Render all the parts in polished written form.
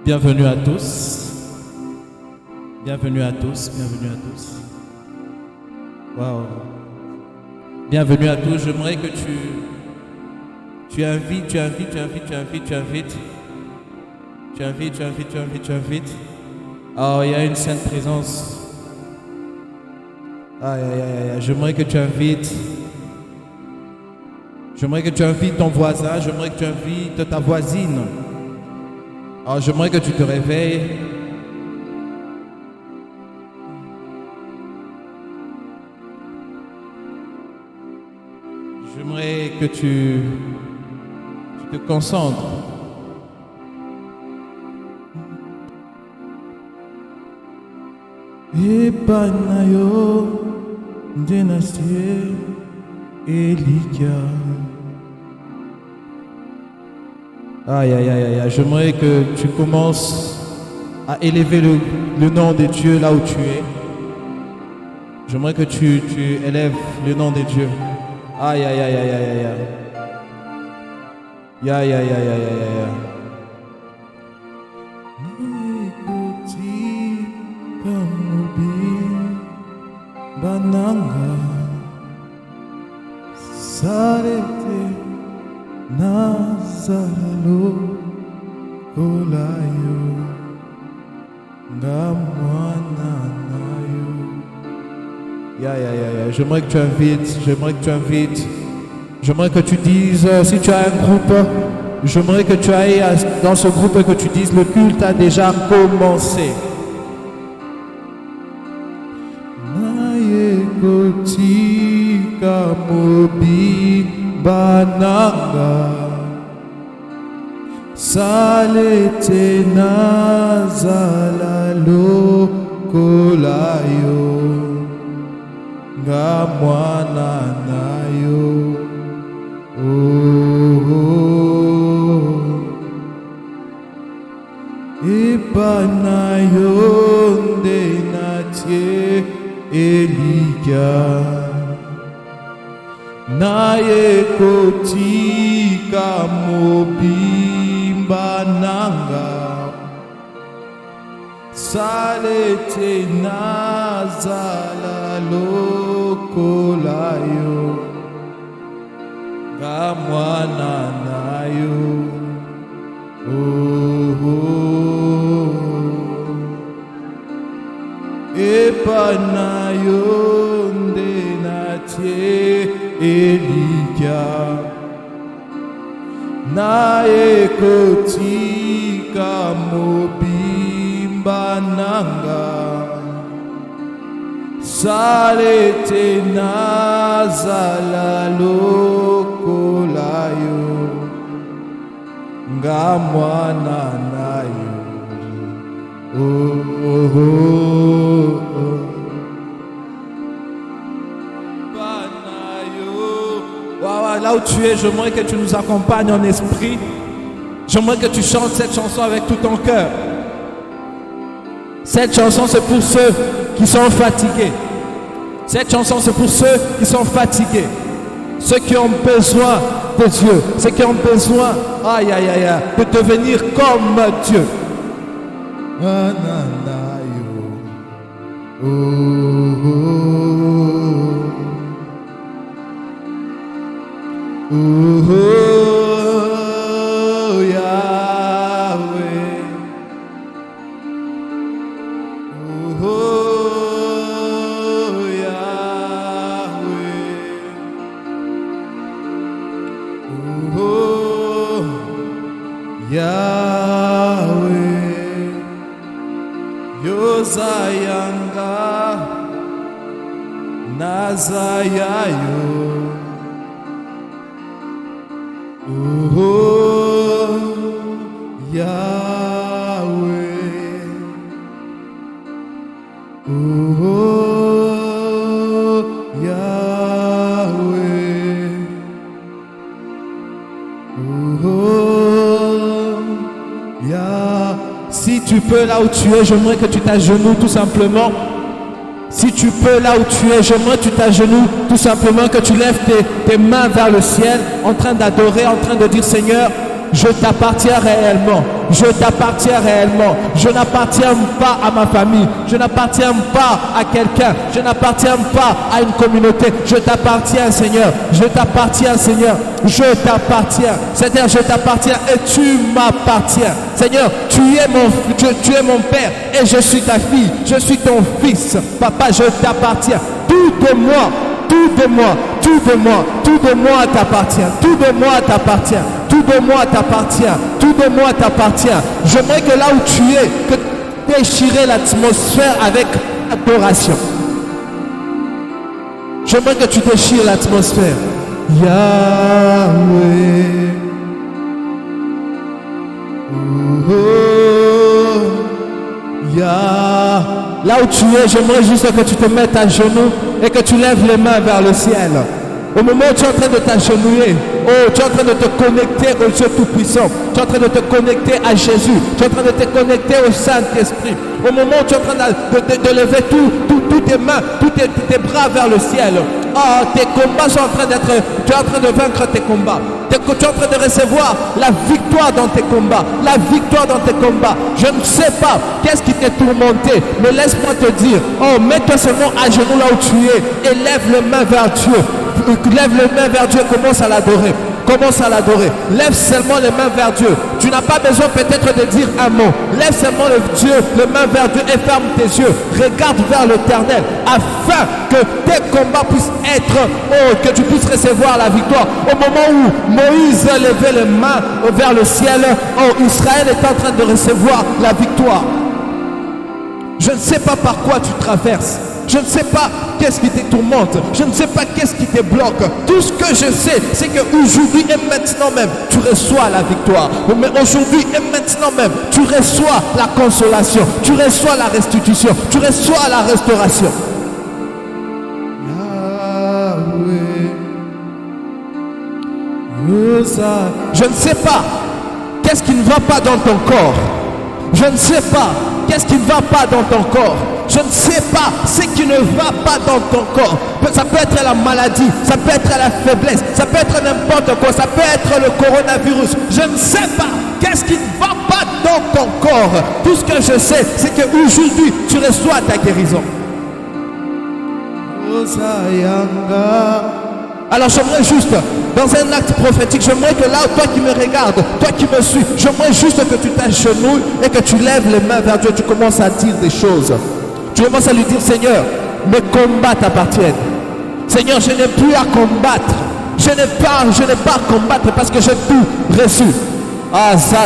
Bienvenue à tous. Bienvenue à tous. Bienvenue à tous. Waouh. Bienvenue à tous. J'aimerais que tu invites. Oh, il y a une sainte présence. Aïe, aïe, aïe, aïe. J'aimerais que tu invites. J'aimerais que tu invites ton voisin. J'aimerais que tu invites ta voisine. Alors, j'aimerais que tu te réveilles. J'aimerais que tu te concentres. Epanayo dynastie Elika. Aïe, aïe, aïe, aïe. J'aimerais que tu commences à élever le nom de Dieu là où tu es. J'aimerais que tu élèves le nom de Dieu. Aïe, aïe, aïe, aïe, aïe, aïe. Aïe, aïe, aïe, aïe, aïe, aïe. Bananga Sarete Nazaralo Kolayo Ngamwananayo. Ya. J'aimerais que tu invites. J'aimerais que tu dises, si tu as un groupe, j'aimerais que tu ailles dans ce groupe et que tu dises, le culte a déjà commencé. Kotika mobi bananga salete nazalalo kolayo ngamwana nayo. Ipanayo ndenatie Elika naye kotika mobimba nanga salete nazala lokolayo ngamwana nayo. Epanayo ndenatie Elika naye kotika mobimba nanga salete nazala lokolayo ngamwana nayo. Là où tu es, j'aimerais que tu nous accompagnes en esprit. J'aimerais que tu chantes cette chanson avec tout ton cœur. Cette chanson, c'est pour ceux qui sont fatigués. Cette chanson, c'est pour ceux qui sont fatigués. Ceux qui ont besoin de Dieu. Ceux qui ont besoin, aïe, aïe, aïe, de devenir comme Dieu. Yahweh. Yahweh. Yozayanga Nazayayo. Yahweh. Yahweh. Si tu peux là où tu es, j'aimerais que tu t'agenouilles tout simplement. Si tu peux là où tu es, j'aimerais que tu t'agenouilles tout simplement, que tu lèves tes mains vers le ciel en train d'adorer, en train de dire Seigneur, Je t'appartiens réellement. Je t'appartiens réellement. Je n'appartiens pas à ma famille. Je n'appartiens pas à quelqu'un. Je n'appartiens pas à une communauté. Je t'appartiens, Seigneur. Je t'appartiens, Seigneur. Je t'appartiens. Seigneur, je t'appartiens et tu m'appartiens. Seigneur, tu es mon Père et je suis ta fille. Je suis ton fils. Papa, je t'appartiens. Tout de moi. Tout de moi, tout de moi, tout de moi t'appartient, tout de moi t'appartient, tout de moi t'appartient, tout de moi t'appartient. J'aimerais que là où tu es, que tu déchires l'atmosphère avec adoration. J'aimerais que tu déchires l'atmosphère. Yahweh. Là où tu es, j'aimerais juste que tu te mettes à genoux et que tu lèves les mains vers le ciel. Au moment où tu es en train de t'agenouiller, oh, tu es en train de te connecter au Dieu Tout-Puissant. Tu es en train de te connecter à Jésus. Tu es en train de te connecter au Saint-Esprit. Au moment où tu es en train de lever tous tes mains, tous tes bras vers le ciel. Oh, tes combats sont en train d'être... Tu es en train de vaincre tes combats. Tu es en train de recevoir la victoire dans tes combats. La victoire dans tes combats. Je ne sais pas qu'est-ce qui t'est tourmenté. Mais laisse-moi te dire. Oh, mets-toi seulement à genoux là où tu es. Et lève les mains vers Dieu. Lève les mains vers Dieu. Commence à l'adorer. Commence à l'adorer. Lève seulement les mains vers Dieu. Tu n'as pas besoin peut-être de dire un mot. Lève seulement les mains vers Dieu et ferme tes yeux. Regarde vers l'Éternel afin que tes combats puissent être, oh, que tu puisses recevoir la victoire. Au moment où Moïse levait les mains vers le ciel, oh, Israël est en train de recevoir la victoire. Je ne sais pas par quoi tu traverses. Je ne sais pas qu'est-ce qui te tourmente. Je ne sais pas qu'est-ce qui te bloque. Tout ce que je sais, c'est qu'aujourd'hui et maintenant même, tu reçois la victoire. Mais aujourd'hui et maintenant même, tu reçois la consolation. Tu reçois la restitution. Tu reçois la restauration. Je ne sais pas qu'est-ce qui ne va pas dans ton corps. Je ne sais pas qu'est-ce qui ne va pas dans ton corps. Je ne sais pas ce qui ne va pas dans ton corps. Ça peut être la maladie, ça peut être la faiblesse, ça peut être n'importe quoi, ça peut être le coronavirus. Je ne sais pas qu'est-ce qui ne va pas dans ton corps. Tout ce que je sais, c'est qu'aujourd'hui, tu reçois ta guérison. Alors j'aimerais juste, dans un acte prophétique, j'aimerais que là, toi qui me regardes, toi qui me suis, j'aimerais juste que tu t'agenouilles et que tu lèves les mains vers Dieu. Tu commences à dire des choses. Tu commences à lui dire, Seigneur, mes combats t'appartiennent. Seigneur, je n'ai plus à combattre. Je n'ai pas à combattre parce que j'ai tout reçu. Ah, ça,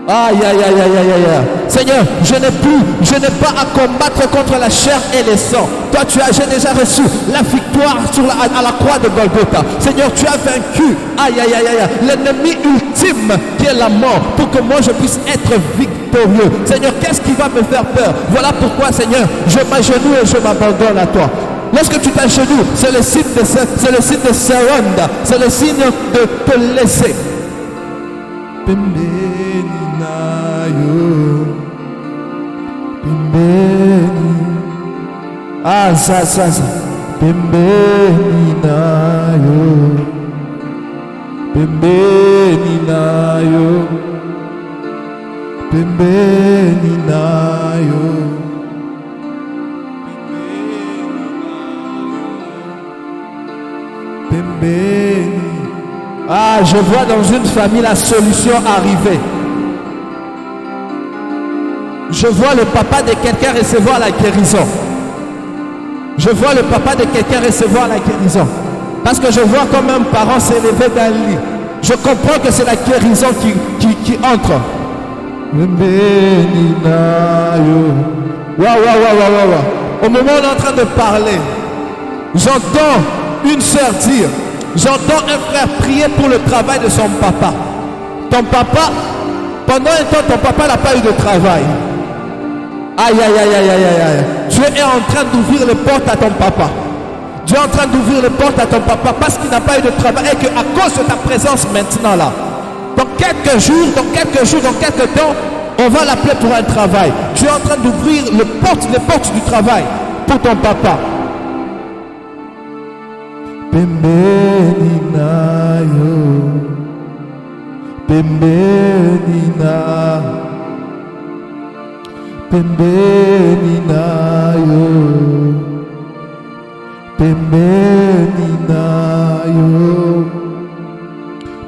aïe, aïe, aïe, aïe, aïe, aïe. Seigneur, je n'ai pas à combattre contre la chair et le sang. Toi, j'ai déjà reçu la victoire à la croix de Golgotha. Seigneur, tu as vaincu, aïe, aïe, aïe, aïe, l'ennemi ultime qui est la mort, pour que moi je puisse être victorieux. Seigneur, qu'est-ce qui va me faire peur? Voilà pourquoi, Seigneur, je m'agenouille et je m'abandonne à toi. Lorsque tu t'agenouilles, c'est le signe de surrender, c'est le signe de te laisser. Ah, ça. Pembeni nayo. Ah, je vois dans une famille la solution arriver. Je vois le papa de quelqu'un recevoir la guérison. Je vois le papa de quelqu'un recevoir la guérison. Parce que je vois comme un parent s'élever d'un lit. Je comprends que c'est la guérison qui entre. Au moment où on est en train de parler, j'entends une sœur dire, j'entends un frère prier pour le travail de son papa. Ton papa, pendant un temps, ton papa n'a pas eu de travail. Aïe, aïe, aïe, aïe, aïe, aïe. Dieu est en train d'ouvrir les portes à ton papa. Dieu est en train d'ouvrir les portes à ton papa parce qu'il n'a pas eu de travail et qu'à cause de ta présence maintenant là, dans quelques jours, dans quelques temps, on va l'appeler pour un travail. Dieu est en train d'ouvrir les portes du travail pour ton papa. pembeni nayo, pembeni nayo, pembeni nayo, pembeni nayo,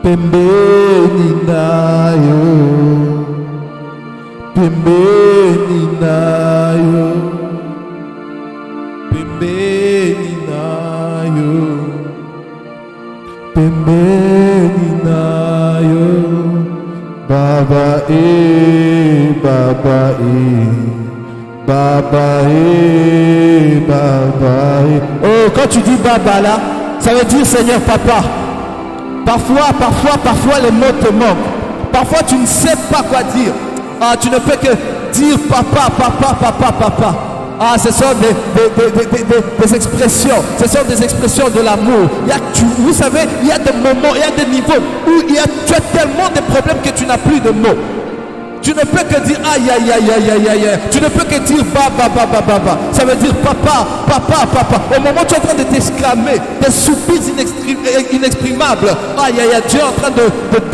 pembeni nayo, pembeni nayo, pembeni nayo, Baba Baba Baba Baba. Oh, quand tu dis Baba là, ça veut dire Seigneur Papa. Parfois les mots te manquent. Parfois tu ne sais pas quoi dire. Ah, tu ne peux que dire papa. Ah, ce sont des expressions. Ce sont des expressions de l'amour. Vous savez, il y a des moments, il y a des niveaux où tu as tellement de problèmes que tu n'as plus de mots. Tu ne peux que dire aïe. Tu ne peux que dire baba. Ça veut dire papa. Au moment où tu es en train de t'exclamer, des soupirs inexprimables. Aïe. Dieu est en train de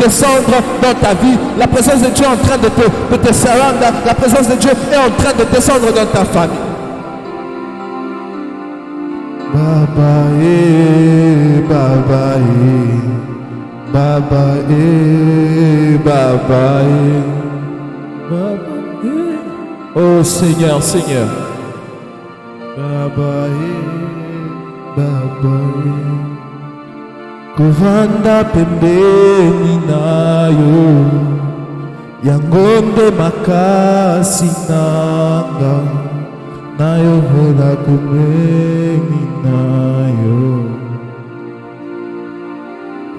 descendre dans ta vie. La présence de Dieu est en train de te surround. La présence de Dieu est en train de descendre dans ta famille. Baba. Oh Seigneur. Baba. Kuvanda pembeni nayo, yangonde makasi nanga, nayo hola kumeni nayo.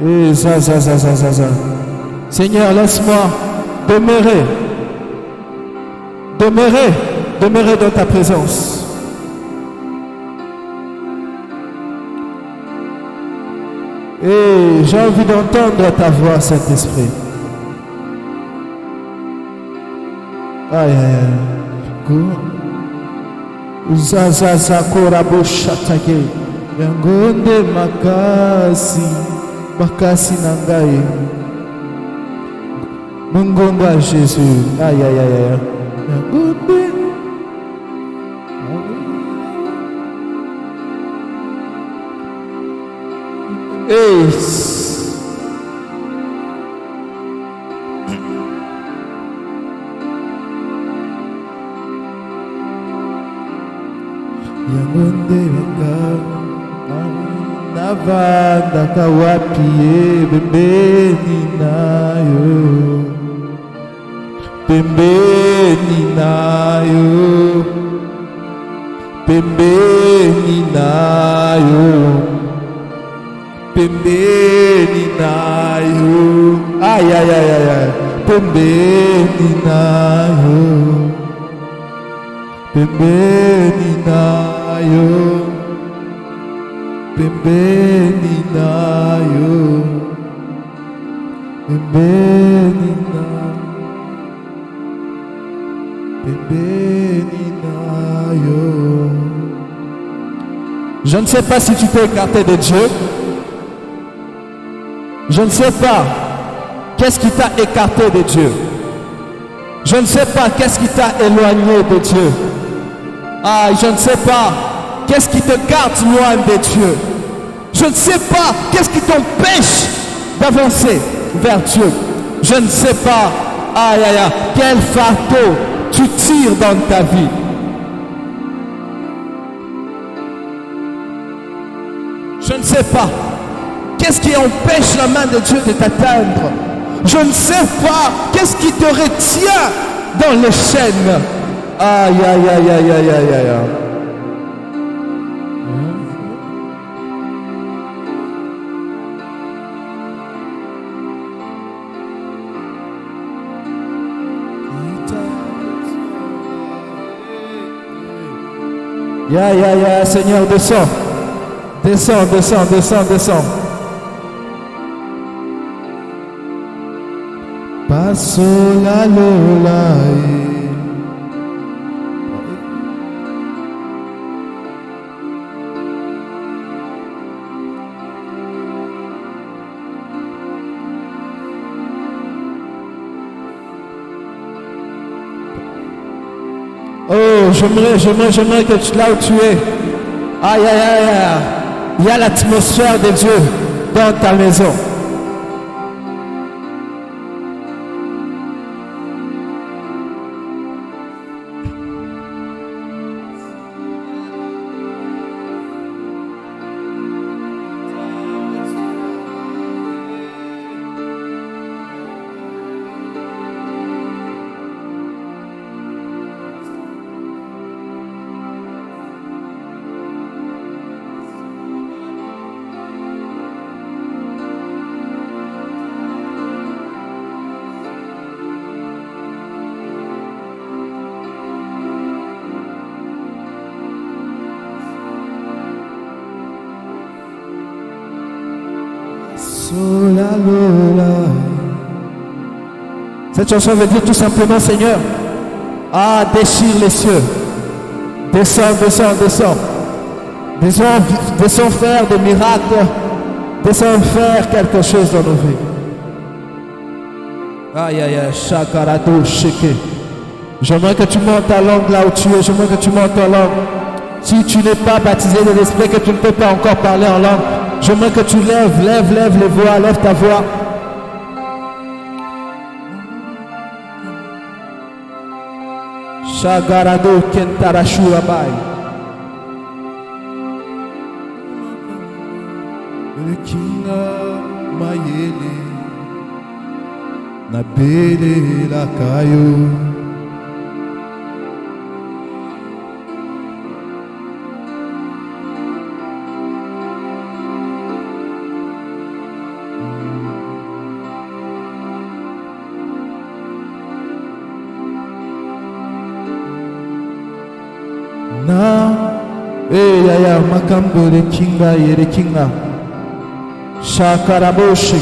Et ça. Seigneur, laisse-moi demeurer dans ta présence. Et j'ai envie d'entendre ta voix, Saint-Esprit. Aïe. Zaza korabo shatake. Yangonde makasi nangaye. Mungonga Jésus. Aïe. Yangonde. Yangonde navanda kawapie pembeni nayo, pembeni nayo, pembeni nayo, pembeni nayo, aïe, pembeni nayo, pembeni nayo, pembeni nayo, pembeni nayo. Je ne sais pas si tu t'es écarté de Dieu. Je ne sais pas qu'est-ce qui t'a écarté de Dieu. Je ne sais pas qu'est-ce qui t'a éloigné de Dieu. Ah, je ne sais pas qu'est-ce qui te garde loin de Dieu. Je ne sais pas qu'est-ce qui t'empêche d'avancer vers Dieu. Je ne sais pas, quel fardeau tu tires dans ta vie. Je ne sais pas qu'est-ce qui empêche la main de Dieu de t'atteindre. Je ne sais pas qu'est-ce qui te retient dans les chaînes. Aïe. Seigneur, descends. Descends. Passo la lola. j'aimerais que là où tu es, aïe, aïe, aïe, aïe, il y a l'atmosphère de Dieu dans ta maison. Cette chanson veut dire tout simplement, Seigneur, déchire les cieux, descends, descends, descends, descends faire des miracles, descends faire quelque chose dans nos vies. Aïe, aïe, aïe, chakarado, sheke. J'aimerais que tu montes ta langue là où tu es, j'aimerais que tu montes ta langue. Si tu n'es pas baptisé de l'Esprit, que tu ne peux pas encore parler en langue, j'aimerais que tu lèves les voix, lève ta voix. Shagarado kentarashu abai. Kinga mayele na bele la kayo. Yaya makambo de kinga yere kinga shakaraboshi.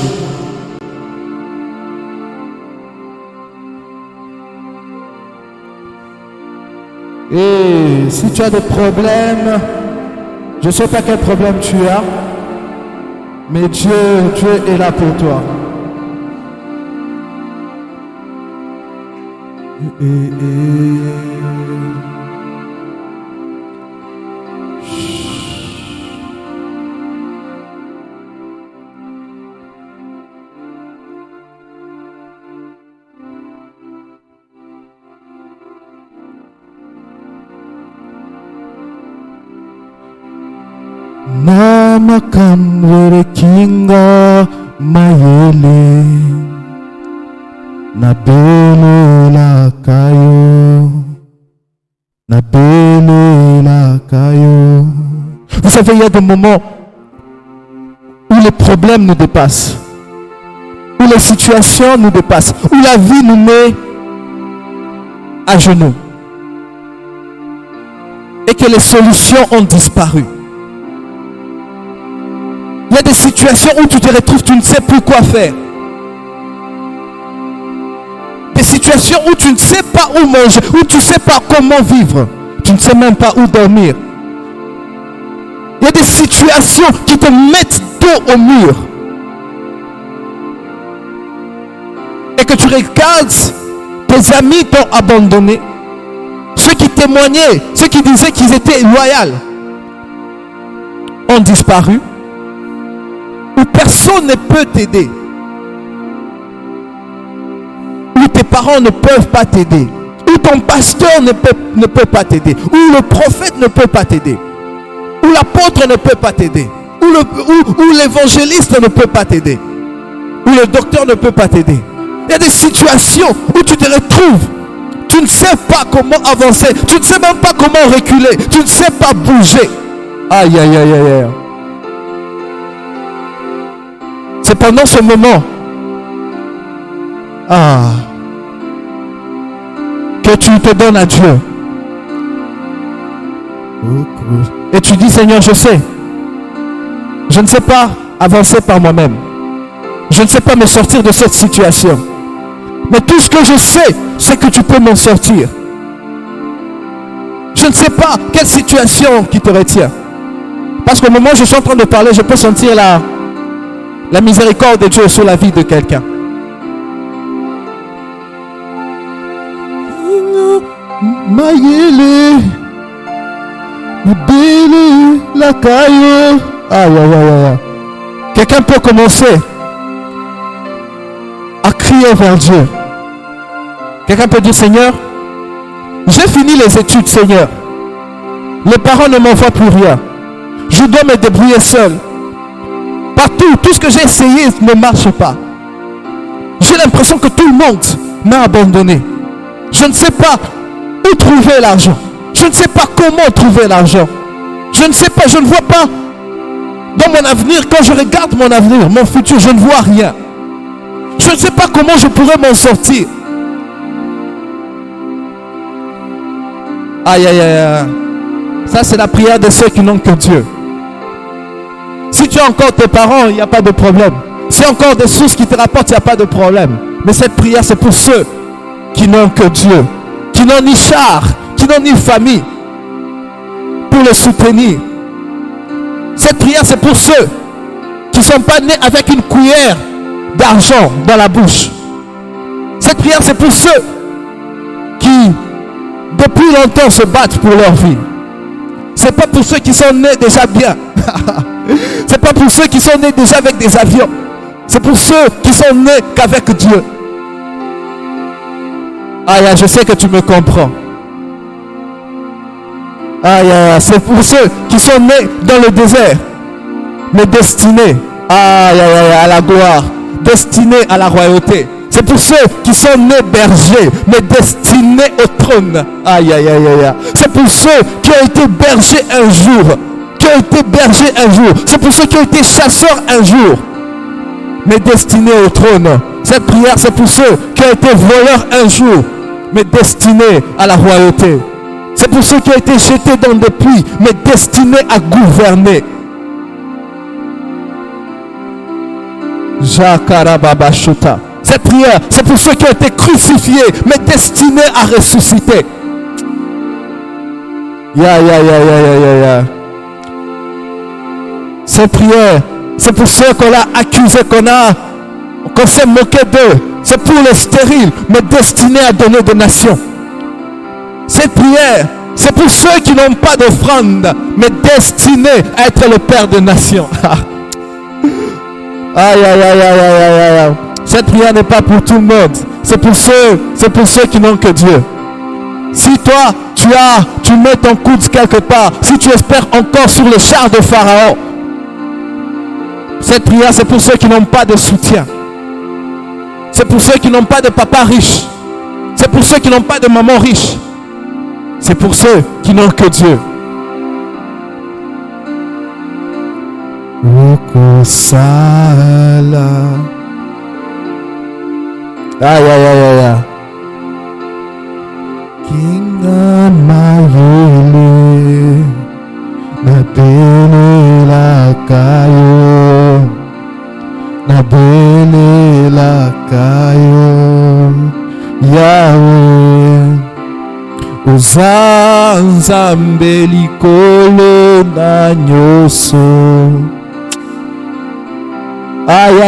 Et si tu as des problèmes, je ne sais pas quel problème tu as, mais Dieu est là pour toi. Namakamwere kinga mayele na bele la kayo, na bele la kayo. Vous savez, il y a des moments où les problèmes nous dépassent, où les situations nous dépassent, où la vie nous met à genoux et que les solutions ont disparu. Il y a des situations où tu te retrouves, tu ne sais plus quoi faire. Des situations où tu ne sais pas où manger, où tu ne sais pas comment vivre. Tu ne sais même pas où dormir. Il y a des situations qui te mettent dos au mur. Et que tu regardes, tes amis t'ont abandonné. Ceux qui témoignaient, ceux qui disaient qu'ils étaient loyaux, ont disparu. Où personne ne peut t'aider, où tes parents ne peuvent pas t'aider, où ton pasteur ne peut pas t'aider, où le prophète ne peut pas t'aider, où l'apôtre ne peut pas t'aider, où l'évangéliste ne peut pas t'aider, où le docteur ne peut pas t'aider. Il y a des situations où tu te retrouves, tu ne sais pas comment avancer, tu ne sais même pas comment reculer, tu ne sais pas bouger. Aïe, aïe, aïe, aïe, aïe. C'est pendant ce moment que tu te donnes à Dieu. Et tu dis, Seigneur, je sais. Je ne sais pas avancer par moi-même. Je ne sais pas me sortir de cette situation. Mais tout ce que je sais, c'est que tu peux m'en sortir. Je ne sais pas quelle situation qui te retient. Parce qu'au moment où je suis en train de parler, je peux sentir la miséricorde de Dieu sur la vie de quelqu'un. Mayele. Bébé, la caillou. Aïe, aïe, aïe, aïe. Quelqu'un peut commencer à crier vers Dieu. Quelqu'un peut dire, Seigneur, j'ai fini les études, Seigneur. Les parents ne m'envoient plus rien. Je dois me débrouiller seul. Partout, tout ce que j'ai essayé ne marche pas. J'ai l'impression que tout le monde m'a abandonné. Je ne sais pas où trouver l'argent. Je ne sais pas comment trouver l'argent. Je ne sais pas, je ne vois pas dans mon avenir, quand je regarde mon avenir, mon futur, je ne vois rien. Je ne sais pas comment je pourrais m'en sortir. Aïe, aïe, aïe. Ça, c'est la prière de ceux qui n'ont que Dieu. Si tu as encore tes parents, il n'y a pas de problème. Si encore des sources qui te rapportent, il n'y a pas de problème. Mais cette prière, c'est pour ceux qui n'ont que Dieu, qui n'ont ni char, qui n'ont ni famille pour les soutenir. Cette prière, c'est pour ceux qui ne sont pas nés avec une cuillère d'argent dans la bouche. Cette prière, c'est pour ceux qui, depuis longtemps, se battent pour leur vie. C'est pas pour ceux qui sont nés déjà bien. C'est pas pour ceux qui sont nés déjà avec des avions. C'est pour ceux qui sont nés qu'avec Dieu. Aïe, je sais que tu me comprends. Aïe, c'est pour ceux qui sont nés dans le désert, mais destinés à la gloire, destinés à la royauté. C'est pour ceux qui sont nés bergers, mais destinés au trône. Aïe. C'est pour ceux qui ont été bergers un jour. C'est pour ceux qui ont été chasseurs un jour, mais destinés au trône. Cette prière, c'est pour ceux qui ont été voleurs un jour, mais destinés à la royauté. C'est pour ceux qui ont été jetés dans des puits, mais destinés à gouverner. Jakarababashuta. Cette prière, c'est pour ceux qui ont été crucifiés, mais destinés à ressusciter. Ya. Cette prière, c'est pour ceux qu'on a accusés, qu'on s'est moqué d'eux. C'est pour les stériles, mais destinés à donner des nations. Cette prière, c'est pour ceux qui n'ont pas d'offrande, mais destinés à être le Père des nations. Aïe. Cette prière n'est pas pour tout le monde. C'est pour ceux qui n'ont que Dieu. Si toi, tu mets ton coude quelque part, si tu espères encore sur le char de Pharaon, cette prière, c'est pour ceux qui n'ont pas de soutien. C'est pour ceux qui n'ont pas de papa riche. C'est pour ceux qui n'ont pas de maman riche. C'est pour ceux qui n'ont que Dieu. Aïe. Kinga mayele na bele la kayo, na bele la kayo, Yahweh. Uzanzambe likolo na nyoso. Aïe.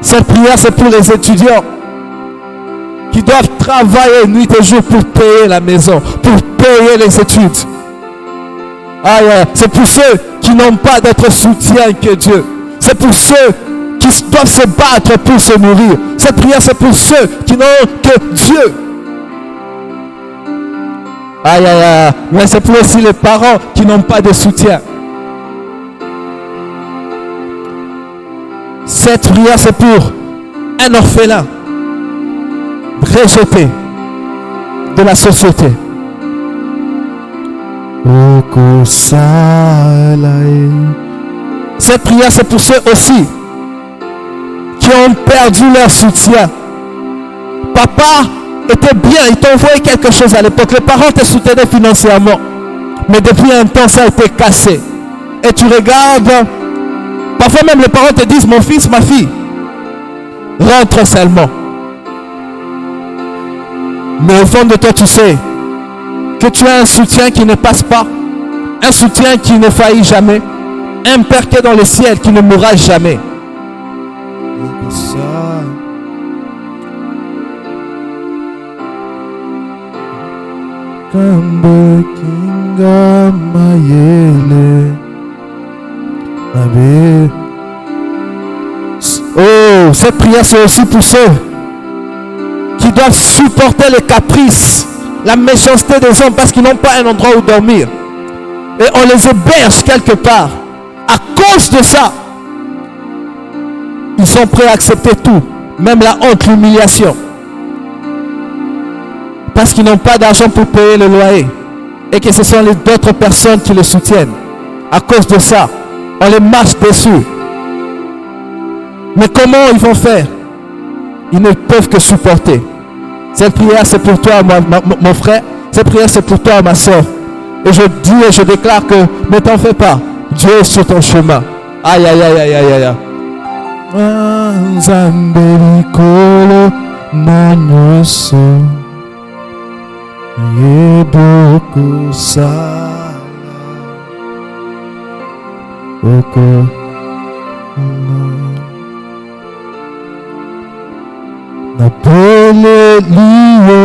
Cette prière, c'est pour les étudiants qui doivent travailler nuit et jour pour payer la maison, pour payer les études. Aïe, c'est pour ceux qui n'ont pas d'autre soutien que Dieu. C'est pour ceux qui doivent se battre pour se nourrir. Cette prière, c'est pour ceux qui n'ont que Dieu. Aïe. Mais c'est pour aussi les parents qui n'ont pas de soutien. Cette prière, c'est pour un orphelin rejeté de la société. Cette prière, c'est pour ceux aussi qui ont perdu leur soutien. Papa était bien, il t'envoyait quelque chose à l'époque. Les parents te soutenaient financièrement. Mais depuis un temps, ça a été cassé. Et tu regardes, parfois même les parents te disent, mon fils, ma fille, rentre seulement. Mais au fond de toi, tu sais que tu as un soutien qui ne passe pas, un soutien qui ne faillit jamais, un Père qui est dans le ciel qui ne mourra jamais. Kambe kinga mayele. Abe. Oh, cette prière c'est aussi pour ceux qui doivent supporter les caprices, la méchanceté des hommes parce qu'ils n'ont pas un endroit où dormir. Et on les héberge quelque part. À cause de ça, ils sont prêts à accepter tout, même la honte, l'humiliation. Parce qu'ils n'ont pas d'argent pour payer le loyer. Et que ce sont les d'autres personnes qui les soutiennent. À cause de ça, on les marche dessus. Mais comment ils vont faire? Ils ne peuvent que supporter. Cette prière c'est pour toi mon frère. Cette prière c'est pour toi ma soeur. Et je dis et je déclare que ne t'en fais pas. Dieu est sur ton chemin. Aïe aïe aïe aïe aïe aïe. Zambelikolo nanyoso yeboko sala oko nabele liyo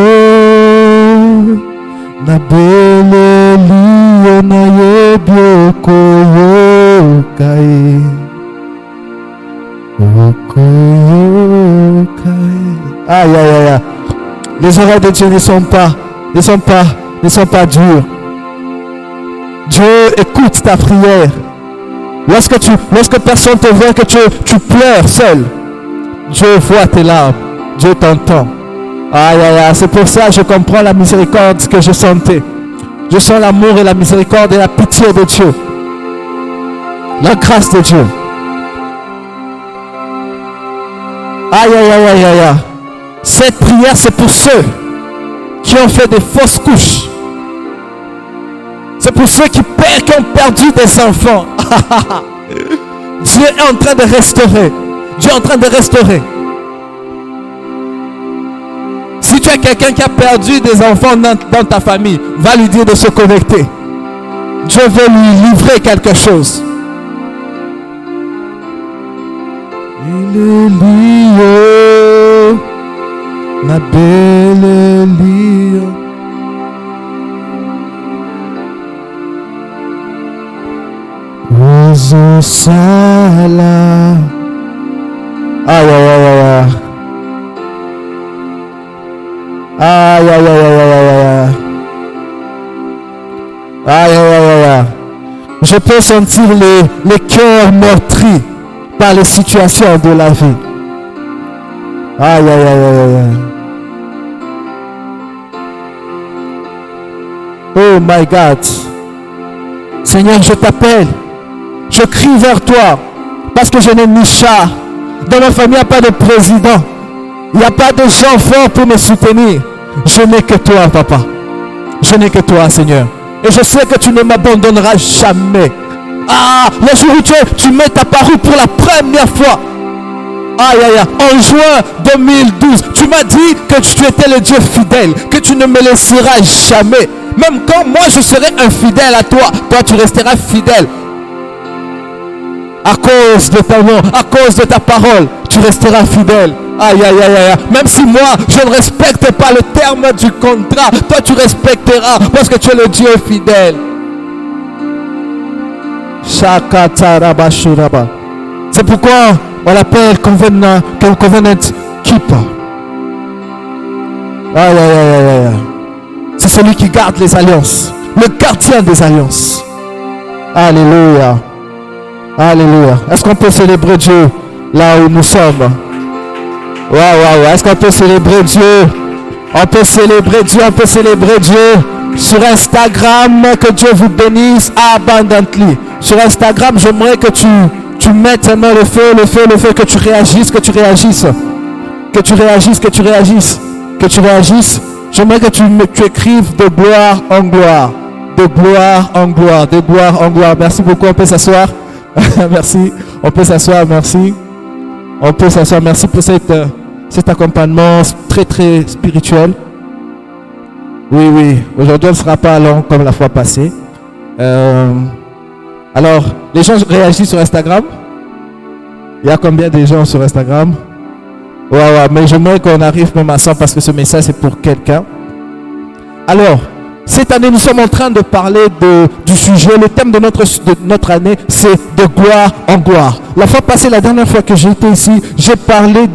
na yebioko yokai aïe aïe aïe. Les oreilles de Dieu ne sont pas dures. Dieu écoute ta prière. Lorsque personne te voit, que tu pleures seul, Dieu voit tes larmes. Dieu t'entend. Aïe aïe aïe. C'est pour ça que je comprends la miséricorde que je sentais. Je sens l'amour et la miséricorde et la pitié de Dieu. La grâce de Dieu. Aïe aïe aïe aïe aïe. Cette prière c'est pour ceux qui ont fait des fausses couches. C'est pour ceux qui ont perdu des enfants. Dieu est en train de restaurer. Dieu est en train de restaurer. Si tu as quelqu'un qui a perdu des enfants dans ta famille, va lui dire de se connecter. Dieu veut lui livrer quelque chose. Il est lié, ma belle lié. Ozo sala. Aïe aïe aïe aïe. Aïe aïe aïe aïe aïe. Aïe aïe aïe aïe. Je peux sentir les cœurs meurtris par les situations de la vie. Aïe aïe aïe aïe aïe. Oh my God. Seigneur, je t'appelle. Je crie vers toi. Parce que je n'ai ni chat. Dans ma famille, il n'y a pas de président. Il n'y a pas de gens forts pour me soutenir. Je n'ai que toi, papa. Je n'ai que toi, Seigneur. Et je sais que tu ne m'abandonneras jamais. Ah, le jour où tu m'es apparu pour la première fois. Aïe, aïe, aïe. En juin 2012, tu m'as dit que tu étais le Dieu fidèle. Que tu ne me laisseras jamais. Même quand moi je serai infidèle à toi, toi tu resteras fidèle. À cause de ton nom, à cause de ta parole, tu resteras fidèle. Aïe, aïe, aïe, aïe. Même si moi, je ne respecte pas le terme du contrat, toi tu respecteras parce que tu es le Dieu fidèle. C'est pourquoi on l'appelle Covenant Keeper. Aïe, aïe, aïe, aïe, aïe. C'est celui qui garde les alliances, le gardien des alliances. Alléluia. Alléluia. Est-ce qu'on peut célébrer Dieu là où nous sommes? Waouh, waouh. Est-ce qu'on peut célébrer Dieu? On peut célébrer Dieu, on peut célébrer Dieu sur Instagram. Que Dieu vous bénisse abundantly. Sur Instagram, j'aimerais que tu mettes maintenant le feu, que tu réagisses, que tu réagisses. Que tu réagisses, que tu réagisses. Que tu réagisses. J'aimerais que tu écrives de gloire en gloire. De gloire en gloire. De gloire en gloire. Merci beaucoup. On peut s'asseoir. Merci. On peut s'asseoir. Merci. On peut s'asseoir. Merci pour cet accompagnement très très spirituel. Oui, oui. Aujourd'hui, on ne sera pas long comme la fois passée. Alors, les gens réagissent sur Instagram. Il y a combien de gens sur Instagram? Ouais, ouais, mais j'aimerais qu'on arrive même à ça parce que ce message c'est pour quelqu'un. Alors, Cette année, nous sommes en train de parler du sujet. Le thème de notre année, c'est de gloire en gloire. La fois passée, la dernière fois que j'étais ici, j'ai parlé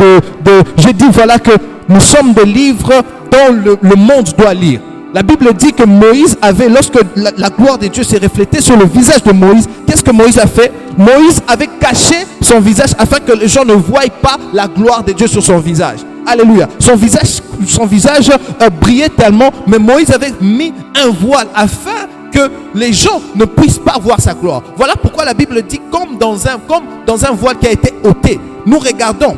j'ai dit voilà que nous sommes des livres dont le monde doit lire. La Bible dit que Moïse avait, lorsque la gloire de Dieu s'est reflétée sur le visage de Moïse, qu'est-ce que Moïse a fait? Moïse avait caché son visage afin que les gens ne voient pas la gloire de Dieu sur son visage. Alléluia. Son visage brillait tellement, mais Moïse avait mis un voile afin que les gens ne puissent pas voir sa gloire. Voilà pourquoi la Bible dit comme dans un voile qui a été ôté, nous regardons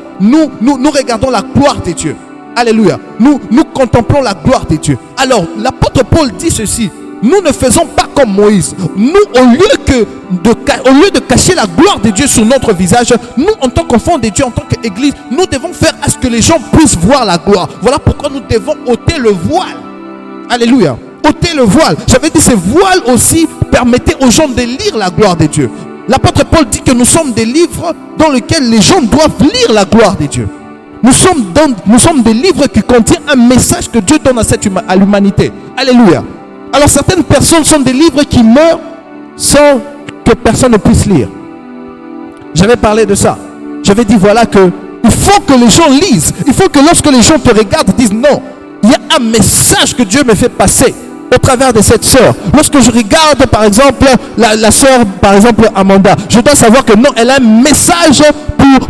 la gloire de Dieu. Alléluia. Nous contemplons la gloire de Dieu. Alors, l'apôtre Paul dit ceci. Nous ne faisons pas comme Moïse. Nous, au lieu de cacher la gloire de Dieu sur notre visage, nous, en tant qu'enfants de Dieu, en tant qu'Église, nous devons faire à ce que les gens puissent voir la gloire. Voilà pourquoi nous devons ôter le voile. Alléluia. Ôter le voile. J'avais dit, ce voile aussi permettait aux gens de lire la gloire de Dieu. L'apôtre Paul dit que nous sommes des livres dans lesquels les gens doivent lire la gloire de Dieu. Nous sommes des livres qui contiennent un message que Dieu donne à l'humanité. Alléluia. Alors certaines personnes sont des livres qui meurent sans que personne ne puisse lire. J'avais parlé de ça. J'avais dit voilà que il faut que les gens lisent. Il faut que lorsque les gens te regardent, disent non. Il y a un message que Dieu me fait passer au travers de cette sœur. Lorsque je regarde par exemple la sœur, par exemple Amanda, je dois savoir que non, elle a un message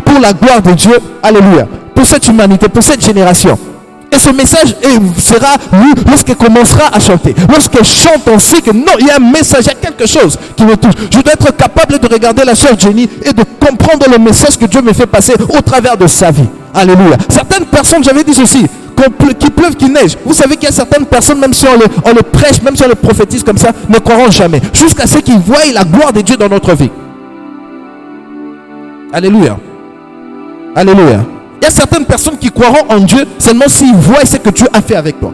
pour la gloire de Dieu. Alléluia. Pour cette humanité, pour cette génération. Et ce message sera lu lorsqu'elle commencera à chanter. Lorsqu'elle chante, on sait que non, il y a un message, il y a quelque chose qui me touche. Je dois être capable de regarder la sœur Jenny et de comprendre le message que Dieu me fait passer au travers de sa vie. Alléluia. Certaines personnes, j'avais dit ceci, qu'il pleuve, qu'il neige. Vous savez qu'il y a certaines personnes, même si on le prêche, même si on le prophétise comme ça, ne croiront jamais. Jusqu'à ce qu'ils voient la gloire de Dieu dans notre vie. Alléluia. Alléluia. Il y a certaines personnes qui croiront en Dieu seulement s'ils voient ce que Dieu a fait avec toi.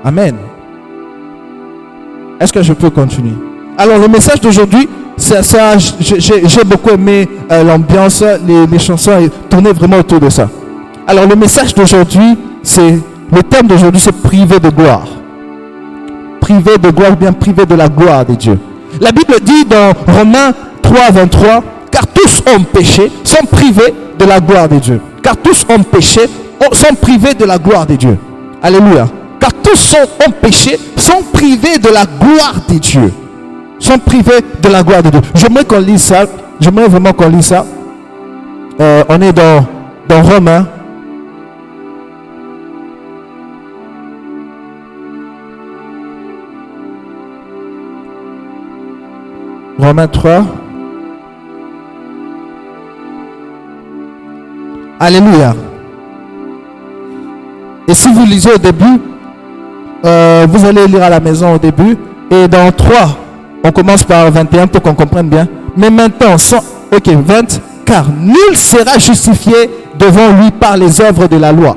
Amen. Est-ce que je peux continuer? Alors le message d'aujourd'hui, c'est ça. J'ai beaucoup aimé l'ambiance, les chansons tournaient vraiment autour de ça. Alors le message d'aujourd'hui, le thème d'aujourd'hui, c'est privé de gloire. Privé de gloire, bien privé de la gloire de Dieu. La Bible dit dans Romains 3, 23, car tous ont péché, sont privés de la gloire de Dieu. Car tous ont péché, sont privés de la gloire de Dieu. Alléluia. Car tous ont péché, sont privés de la gloire de Dieu. Sont privés de la gloire de Dieu. J'aimerais qu'on lise ça. J'aimerais vraiment qu'on lise ça. On est dans Romains. Romains 3. Alléluia. Et si vous lisez au début, vous allez lire à la maison au début. Et dans 3, on commence par 21 pour qu'on comprenne bien. Mais maintenant, 20, car nul sera justifié devant lui par les œuvres de la loi.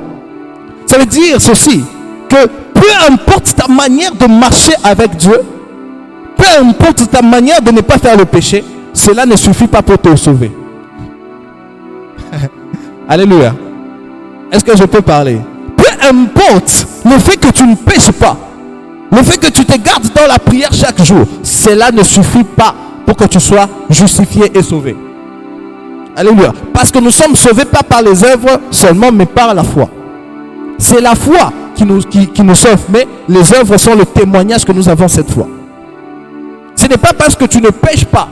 Ça veut dire ceci, que peu importe ta manière de marcher avec Dieu, peu importe ta manière de ne pas faire le péché, cela ne suffit pas pour te sauver. Alléluia. Est-ce que je peux parler? Peu importe le fait que tu ne pêches pas, le fait que tu te gardes dans la prière chaque jour, cela ne suffit pas pour que tu sois justifié et sauvé. Alléluia. Parce que nous sommes sauvés pas par les œuvres seulement, mais par la foi. C'est la foi qui nous sauve, mais les œuvres sont le témoignage que nous avons cette foi. Ce n'est pas parce que tu ne pêches pas,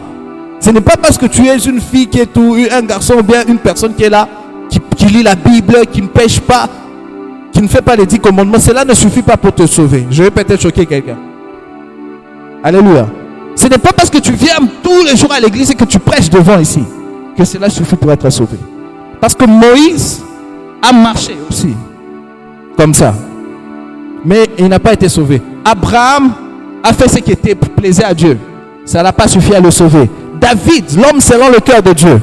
ce n'est pas parce que tu es une fille qui est tout, un garçon ou bien une personne qui est là, qui lit la Bible, qui ne pêche pas, qui ne fait pas les 10 commandements, cela ne suffit pas pour te sauver. Je vais peut-être choquer quelqu'un. Alléluia. Ce n'est pas parce que tu viens tous les jours à l'église et que tu prêches devant ici que cela suffit pour être sauvé. Parce que Moïse a marché aussi comme ça, mais il n'a pas été sauvé. Abraham a fait ce qui était plaisait à Dieu, ça n'a pas suffi à le sauver. David, l'homme selon le cœur de Dieu,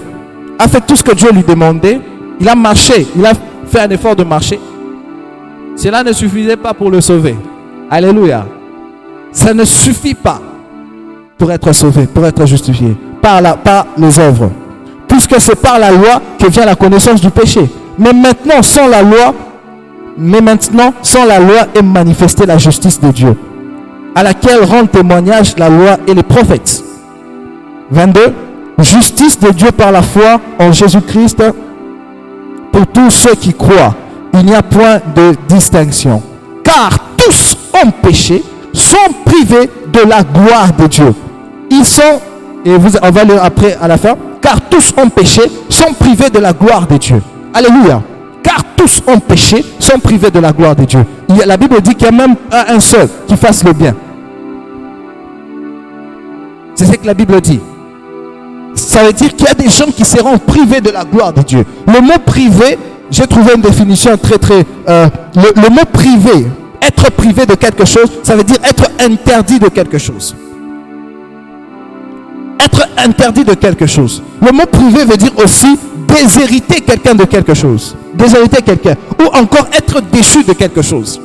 a fait tout ce que Dieu lui demandait. Il a marché, il a fait un effort de marcher. Cela ne suffisait pas pour le sauver. Alléluia. Ça ne suffit pas pour être sauvé, pour être justifié par les œuvres. Puisque c'est par la loi que vient la connaissance du péché. Mais maintenant, sans la loi, Mais maintenant, sans la loi est manifestée la justice de Dieu, à laquelle rendent témoignage la loi et les prophètes. 22. Justice de Dieu par la foi en Jésus-Christ pour tous ceux qui croient. Il n'y a point de distinction. Car tous ont péché, sont privés de la gloire de Dieu. Ils sont, et on va lire après à la fin, car tous ont péché, sont privés de la gloire de Dieu. Alléluia. Car tous ont péché, sont privés de la gloire de Dieu. La Bible dit qu'il n'y a même pas un seul qui fasse le bien. C'est ce que la Bible dit. Ça veut dire qu'il y a des gens qui seront privés de la gloire de Dieu. Le mot privé, j'ai trouvé une définition le mot privé, être privé de quelque chose, ça veut dire être interdit de quelque chose. Être interdit de quelque chose. Le mot privé veut dire aussi déshériter quelqu'un de quelque chose. Déshériter quelqu'un. Ou encore être déchu de quelque chose.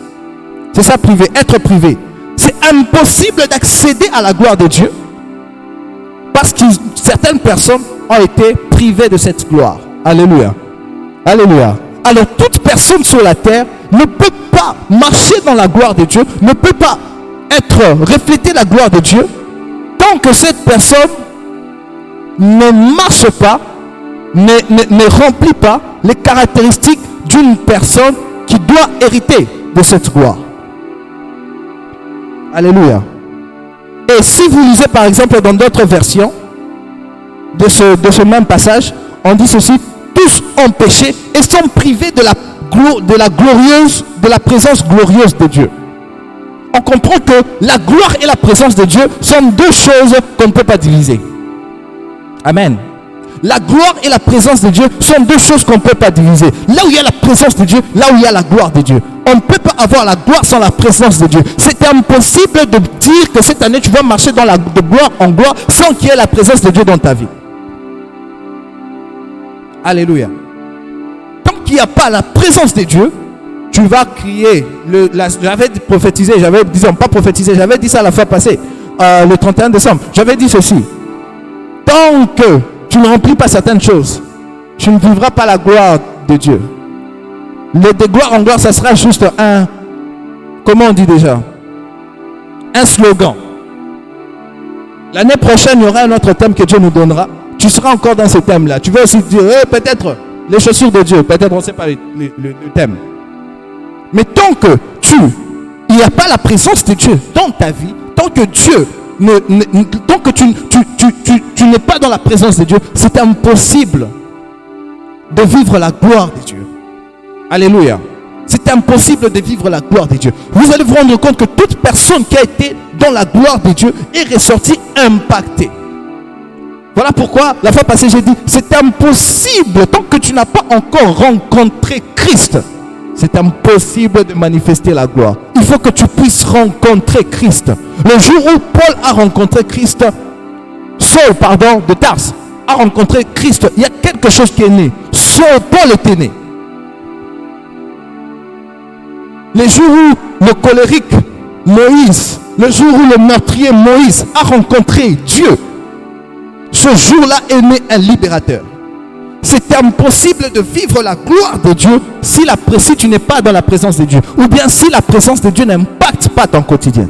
C'est ça privé, être privé. C'est impossible d'accéder à la gloire de Dieu parce que certaines personnes ont été privées de cette gloire. Alléluia. Alléluia. Alors toute personne sur la terre ne peut pas marcher dans la gloire de Dieu, ne peut pas refléter la gloire de Dieu tant que cette personne ne marche pas, ne remplit pas les caractéristiques d'une personne qui doit hériter de cette gloire. Alléluia. Et si vous lisez par exemple dans d'autres versions de ce même passage, on dit ceci: tous ont péché et sont privés de la présence glorieuse de Dieu. On comprend que la gloire et la présence de Dieu sont deux choses qu'on ne peut pas diviser. Amen. La gloire et la présence de Dieu sont deux choses qu'on ne peut pas diviser. Là où il y a la présence de Dieu, là où il y a la gloire de Dieu. On ne peut pas avoir la gloire sans la présence de Dieu. C'est impossible de dire que cette année tu vas marcher de gloire en gloire sans qu'il y ait la présence de Dieu dans ta vie. Alléluia. Tant qu'il n'y a pas la présence de Dieu, tu vas crier. J'avais prophétisé, j'avais dit ça la fois passée, le 31 décembre. J'avais dit ceci: tant que tu ne remplis pas certaines choses, tu ne vivras pas la gloire de Dieu. De gloire en gloire, ça sera juste comment on dit déjà, un slogan. L'année prochaine, il y aura un autre thème que Dieu nous donnera. Tu seras encore dans ce thème-là. Tu vas aussi dire, peut-être les chaussures de Dieu, peut-être on ne sait pas le thème. Mais tant que il n'y a pas la présence de Dieu dans ta vie, tant que Dieu tant que tu n'es pas dans la présence de Dieu, c'est impossible de vivre la gloire de Dieu. Alléluia. C'est impossible de vivre la gloire de Dieu. Vous allez vous rendre compte que toute personne qui a été dans la gloire de Dieu est ressortie impactée. Voilà pourquoi la fois passée j'ai dit, c'est impossible, tant que tu n'as pas encore rencontré Christ, c'est impossible de manifester la gloire. Il faut que tu puisses rencontrer Christ. Le jour où Paul a rencontré Christ, Saul, de Tarse, a rencontré Christ, il y a quelque chose qui est né. Paul était né. Le jour où le colérique Moïse, le jour où le meurtrier Moïse a rencontré Dieu, ce jour-là est né un libérateur. C'est impossible de vivre la gloire de Dieu si tu n'es pas dans la présence de Dieu, ou bien si la présence de Dieu n'impacte pas ton quotidien.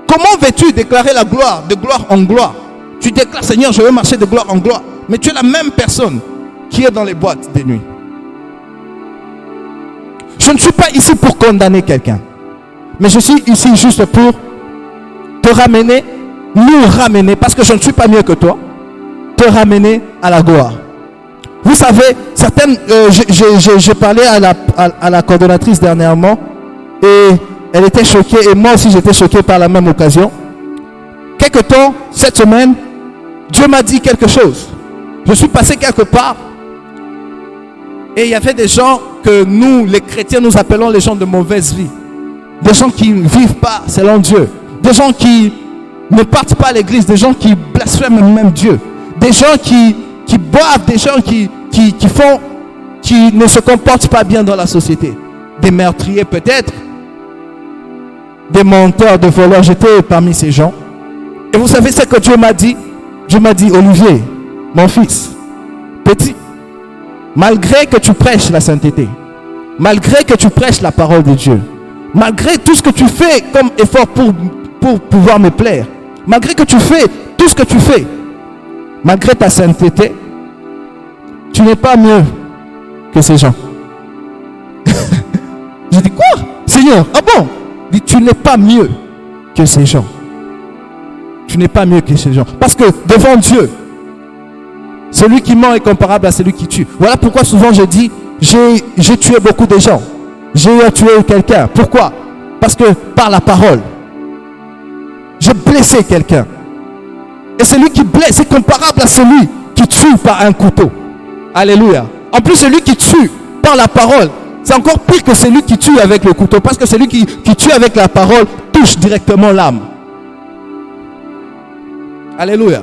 Comment veux-tu déclarer la gloire de gloire en gloire? Tu déclares, Seigneur, je veux marcher de gloire en gloire, mais tu es la même personne qui est dans les boîtes de nuit. Je ne suis pas ici pour condamner quelqu'un, mais je suis ici juste pour te ramener, nous ramener, parce que je ne suis pas mieux que toi, te ramener à la gloire. Vous savez, j'ai parlé à la coordonnatrice dernièrement et elle était choquée et moi aussi j'étais choqué par la même occasion. Quelque temps, cette semaine, Dieu m'a dit quelque chose. Je suis passé quelque part et il y avait des gens que nous, les chrétiens, nous appelons les gens de mauvaise vie. Des gens qui ne vivent pas selon Dieu. Des gens qui ne partent pas à l'église. Des gens qui blasphèment même Dieu. Des gens qui boivent. Des gens qui ne se comportent pas bien dans la société. Des meurtriers peut-être. Des menteurs, des voleurs. J'étais parmi ces gens. Et vous savez ce que Dieu m'a dit? Dieu m'a dit, Olivier, mon fils, petit, malgré que tu prêches la sainteté, malgré que tu prêches la parole de Dieu, malgré tout ce que tu fais comme effort pour pouvoir me plaire, malgré que tu fais tout ce que tu fais, malgré ta sainteté, tu n'es pas mieux que ces gens. Je dis quoi? Seigneur, ah bon? Il dit, tu n'es pas mieux que ces gens. Tu n'es pas mieux que ces gens. Parce que devant Dieu, celui qui ment est comparable à celui qui tue. Voilà pourquoi souvent je dis, j'ai tué beaucoup de gens. J'ai tué quelqu'un. Pourquoi? Parce que par la parole, j'ai blessé quelqu'un. Et celui qui blesse est comparable à celui qui tue par un couteau. Alléluia. En plus, celui qui tue par la parole, c'est encore pire que celui qui tue avec le couteau. Parce que celui qui tue avec la parole touche directement l'âme. Alléluia.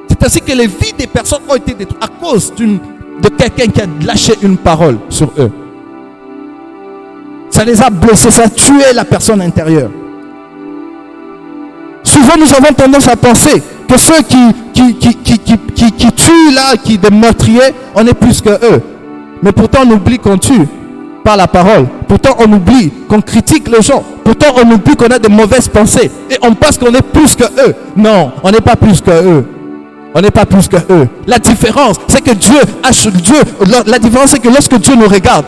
C'est ainsi que les vies des personnes ont été détruites à cause de quelqu'un qui a lâché une parole sur eux. Ça les a blessés, ça a tué la personne intérieure. Souvent, nous avons tendance à penser que ceux qui tuent là, qui des meurtriers, on est plus que eux. Mais pourtant, on oublie qu'on tue par la parole. Pourtant, on oublie qu'on critique les gens. Pourtant, on oublie qu'on a de mauvaises pensées. Et on pense qu'on est plus que eux. Non, on n'est pas plus que eux. On n'est pas plus que eux. La différence, c'est que la différence, c'est que lorsque Dieu nous regarde,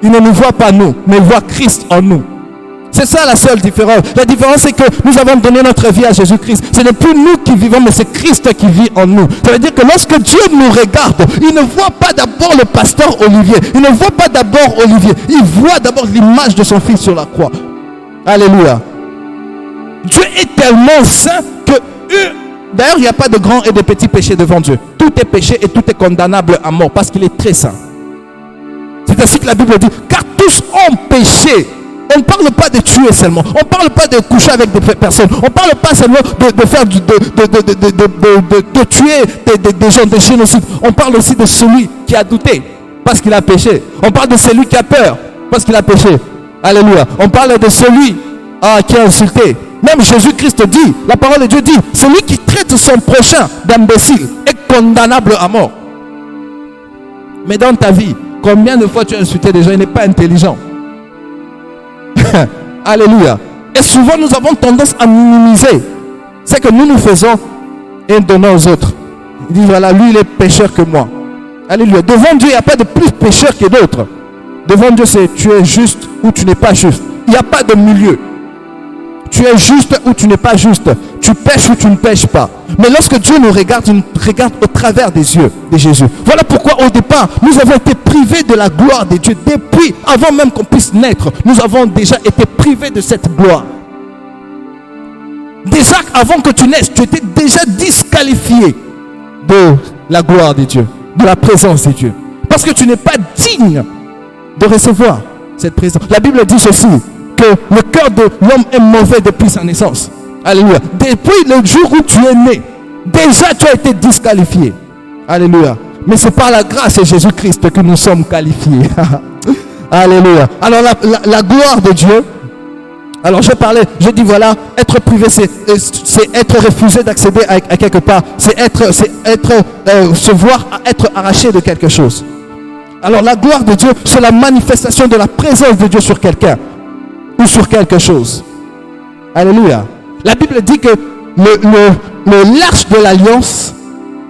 il ne nous voit pas nous, mais il voit Christ en nous. C'est ça la seule différence. La différence, c'est que nous avons donné notre vie à Jésus-Christ. Ce n'est plus nous qui vivons, mais c'est Christ qui vit en nous. Ça veut dire que lorsque Dieu nous regarde, il ne voit pas d'abord le pasteur Olivier. Il ne voit pas d'abord Olivier. Il voit d'abord l'image de son fils sur la croix. Alléluia. Dieu est tellement saint que d'ailleurs, il n'y a pas de grands et de petits péchés devant Dieu. Tout est péché et tout est condamnable à mort parce qu'il est très saint. C'est ainsi que la Bible dit, car tous ont péché. On ne parle pas de tuer seulement. On ne parle pas de coucher avec des personnes. On ne parle pas seulement de faire de tuer des gens, des génocides. On parle aussi de celui qui a douté parce qu'il a péché. On parle de celui qui a peur parce qu'il a péché. Alléluia. On parle de celui qui a insulté. Même Jésus-Christ dit, la parole de Dieu dit, celui qui traite son prochain d'imbécile est condamnable à mort. Mais dans ta vie, combien de fois tu as insulté des gens? Il n'est pas intelligent. Alléluia. Et souvent nous avons tendance à minimiser ce que nous faisons et donnons aux autres. Il dit voilà, lui il est pécheur que moi. Alléluia. Devant Dieu il n'y a pas de plus pécheur que d'autres. Devant Dieu c'est tu es juste ou tu n'es pas juste. Il n'y a pas de milieu. Tu es juste ou tu n'es pas juste. Tu pêches ou tu ne pêches pas. Mais lorsque Dieu nous regarde, il nous regarde au travers des yeux de Jésus. Voilà pourquoi au départ, nous avons été privés de la gloire de Dieu. Depuis, avant même qu'on puisse naître, nous avons déjà été privés de cette gloire. Déjà, avant que tu naisses, tu étais déjà disqualifié de la gloire de Dieu, de la présence de Dieu. Parce que tu n'es pas digne de recevoir cette présence. La Bible dit ceci, que le cœur de l'homme est mauvais depuis sa naissance. Alléluia. Depuis le jour où tu es né, déjà tu as été disqualifié. Alléluia. Mais c'est par la grâce de Jésus-Christ que nous sommes qualifiés. Alléluia. Alors la gloire de Dieu. Alors je dis voilà, être privé c'est être refusé d'accéder à quelque part. C'est se voir être arraché de quelque chose. Alors la gloire de Dieu, c'est la manifestation de la présence de Dieu sur quelqu'un ou sur quelque chose. Alléluia. La Bible dit que le l'arche de l'alliance,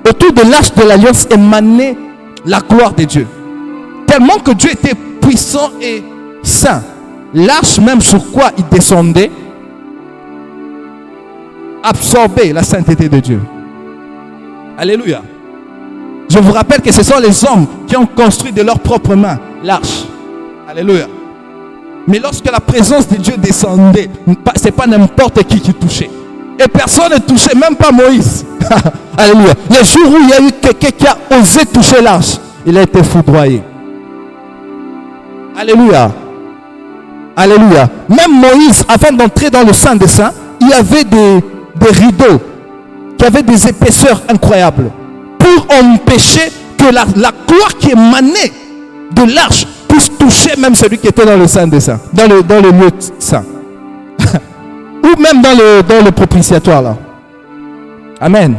autour de l'arche de l'alliance émanait la gloire de Dieu. Tellement que Dieu était puissant et saint. L'arche même sur quoi il descendait absorbait la sainteté de Dieu. Alléluia. Je vous rappelle que ce sont les hommes qui ont construit de leurs propres mains l'arche. Alléluia. Mais lorsque la présence de Dieu descendait, ce n'est pas n'importe qui touchait. Et personne ne touchait, même pas Moïse. Alléluia. Le jour où il y a eu quelqu'un qui a osé toucher l'arche, il a été foudroyé. Alléluia. Alléluia. Même Moïse, avant d'entrer dans le Saint des Saints, il y avait des rideaux qui avaient des épaisseurs incroyables pour empêcher que la gloire qui émanait de l'arche puisse toucher même celui qui était dans le Saint des Saints, dans le lieu saint. Ou même dans le propitiatoire là. Amen.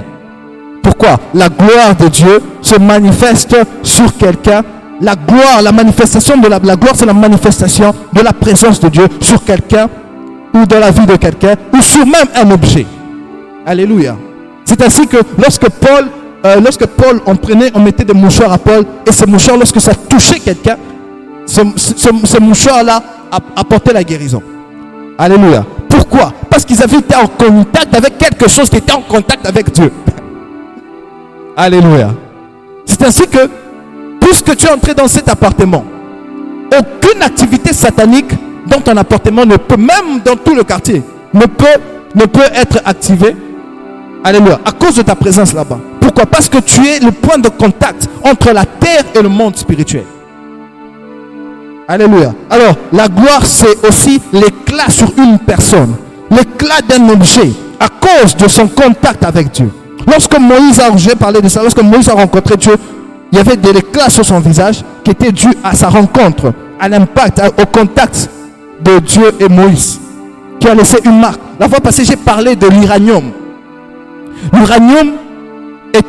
Pourquoi? La gloire de Dieu se manifeste sur quelqu'un la gloire, la manifestation de la gloire, c'est la manifestation de la présence de Dieu sur quelqu'un ou dans la vie de quelqu'un ou sur même un objet. Alléluia. C'est ainsi que lorsque Paul on mettait des mouchoirs à Paul, et ces mouchoirs, lorsque ça touchait quelqu'un, ce mouchoir-là apportait la guérison. Alléluia. Pourquoi? Parce qu'ils avaient été en contact avec quelque chose qui était en contact avec Dieu. Alléluia. C'est ainsi que, puisque tu es entré dans cet appartement, aucune activité satanique dans ton appartement ne peut, même dans tout le quartier, ne peut être activée. Alléluia. À cause de ta présence là-bas. Pourquoi? Parce que tu es le point de contact entre la terre et le monde spirituel. Alléluia. Alors, la gloire, c'est aussi l'éclat sur une personne, l'éclat d'un objet, à cause de son contact avec Dieu. Lorsque Moïse j'ai parlé de ça, lorsque Moïse a rencontré Dieu, il y avait de l'éclat sur son visage qui était dû à sa rencontre, à l'impact, au contact de Dieu et Moïse, qui a laissé une marque. La fois passée, j'ai parlé de l'uranium. L'uranium est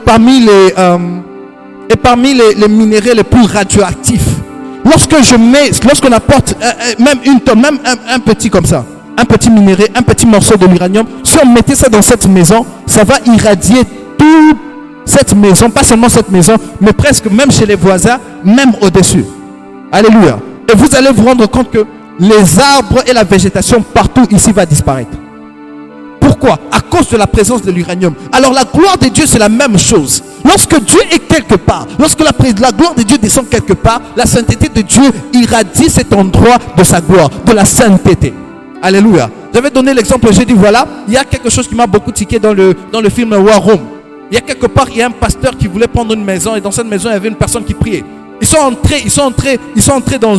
parmi les minéraux les plus radioactifs. Lorsqu'on apporte même une tonne, même un petit comme ça, un petit minerai, un petit morceau de l'uranium, si on mettait ça dans cette maison, ça va irradier toute cette maison, pas seulement cette maison, mais presque même chez les voisins, même au-dessus. Alléluia. Et vous allez vous rendre compte que les arbres et la végétation partout ici va disparaître. Pourquoi? À cause de la présence de l'uranium. Alors la gloire de Dieu, c'est la même chose. Lorsque Dieu est quelque part, lorsque la gloire de Dieu descend quelque part, la sainteté de Dieu irradie cet endroit de sa gloire, de la sainteté. Alléluia. J'avais donné l'exemple, j'ai dit voilà, il y a quelque chose qui m'a beaucoup tiqué dans le film War Room. Il y a quelque part, il y a un pasteur qui voulait prendre une maison, et dans cette maison, il y avait une personne qui priait. Ils sont entrés dans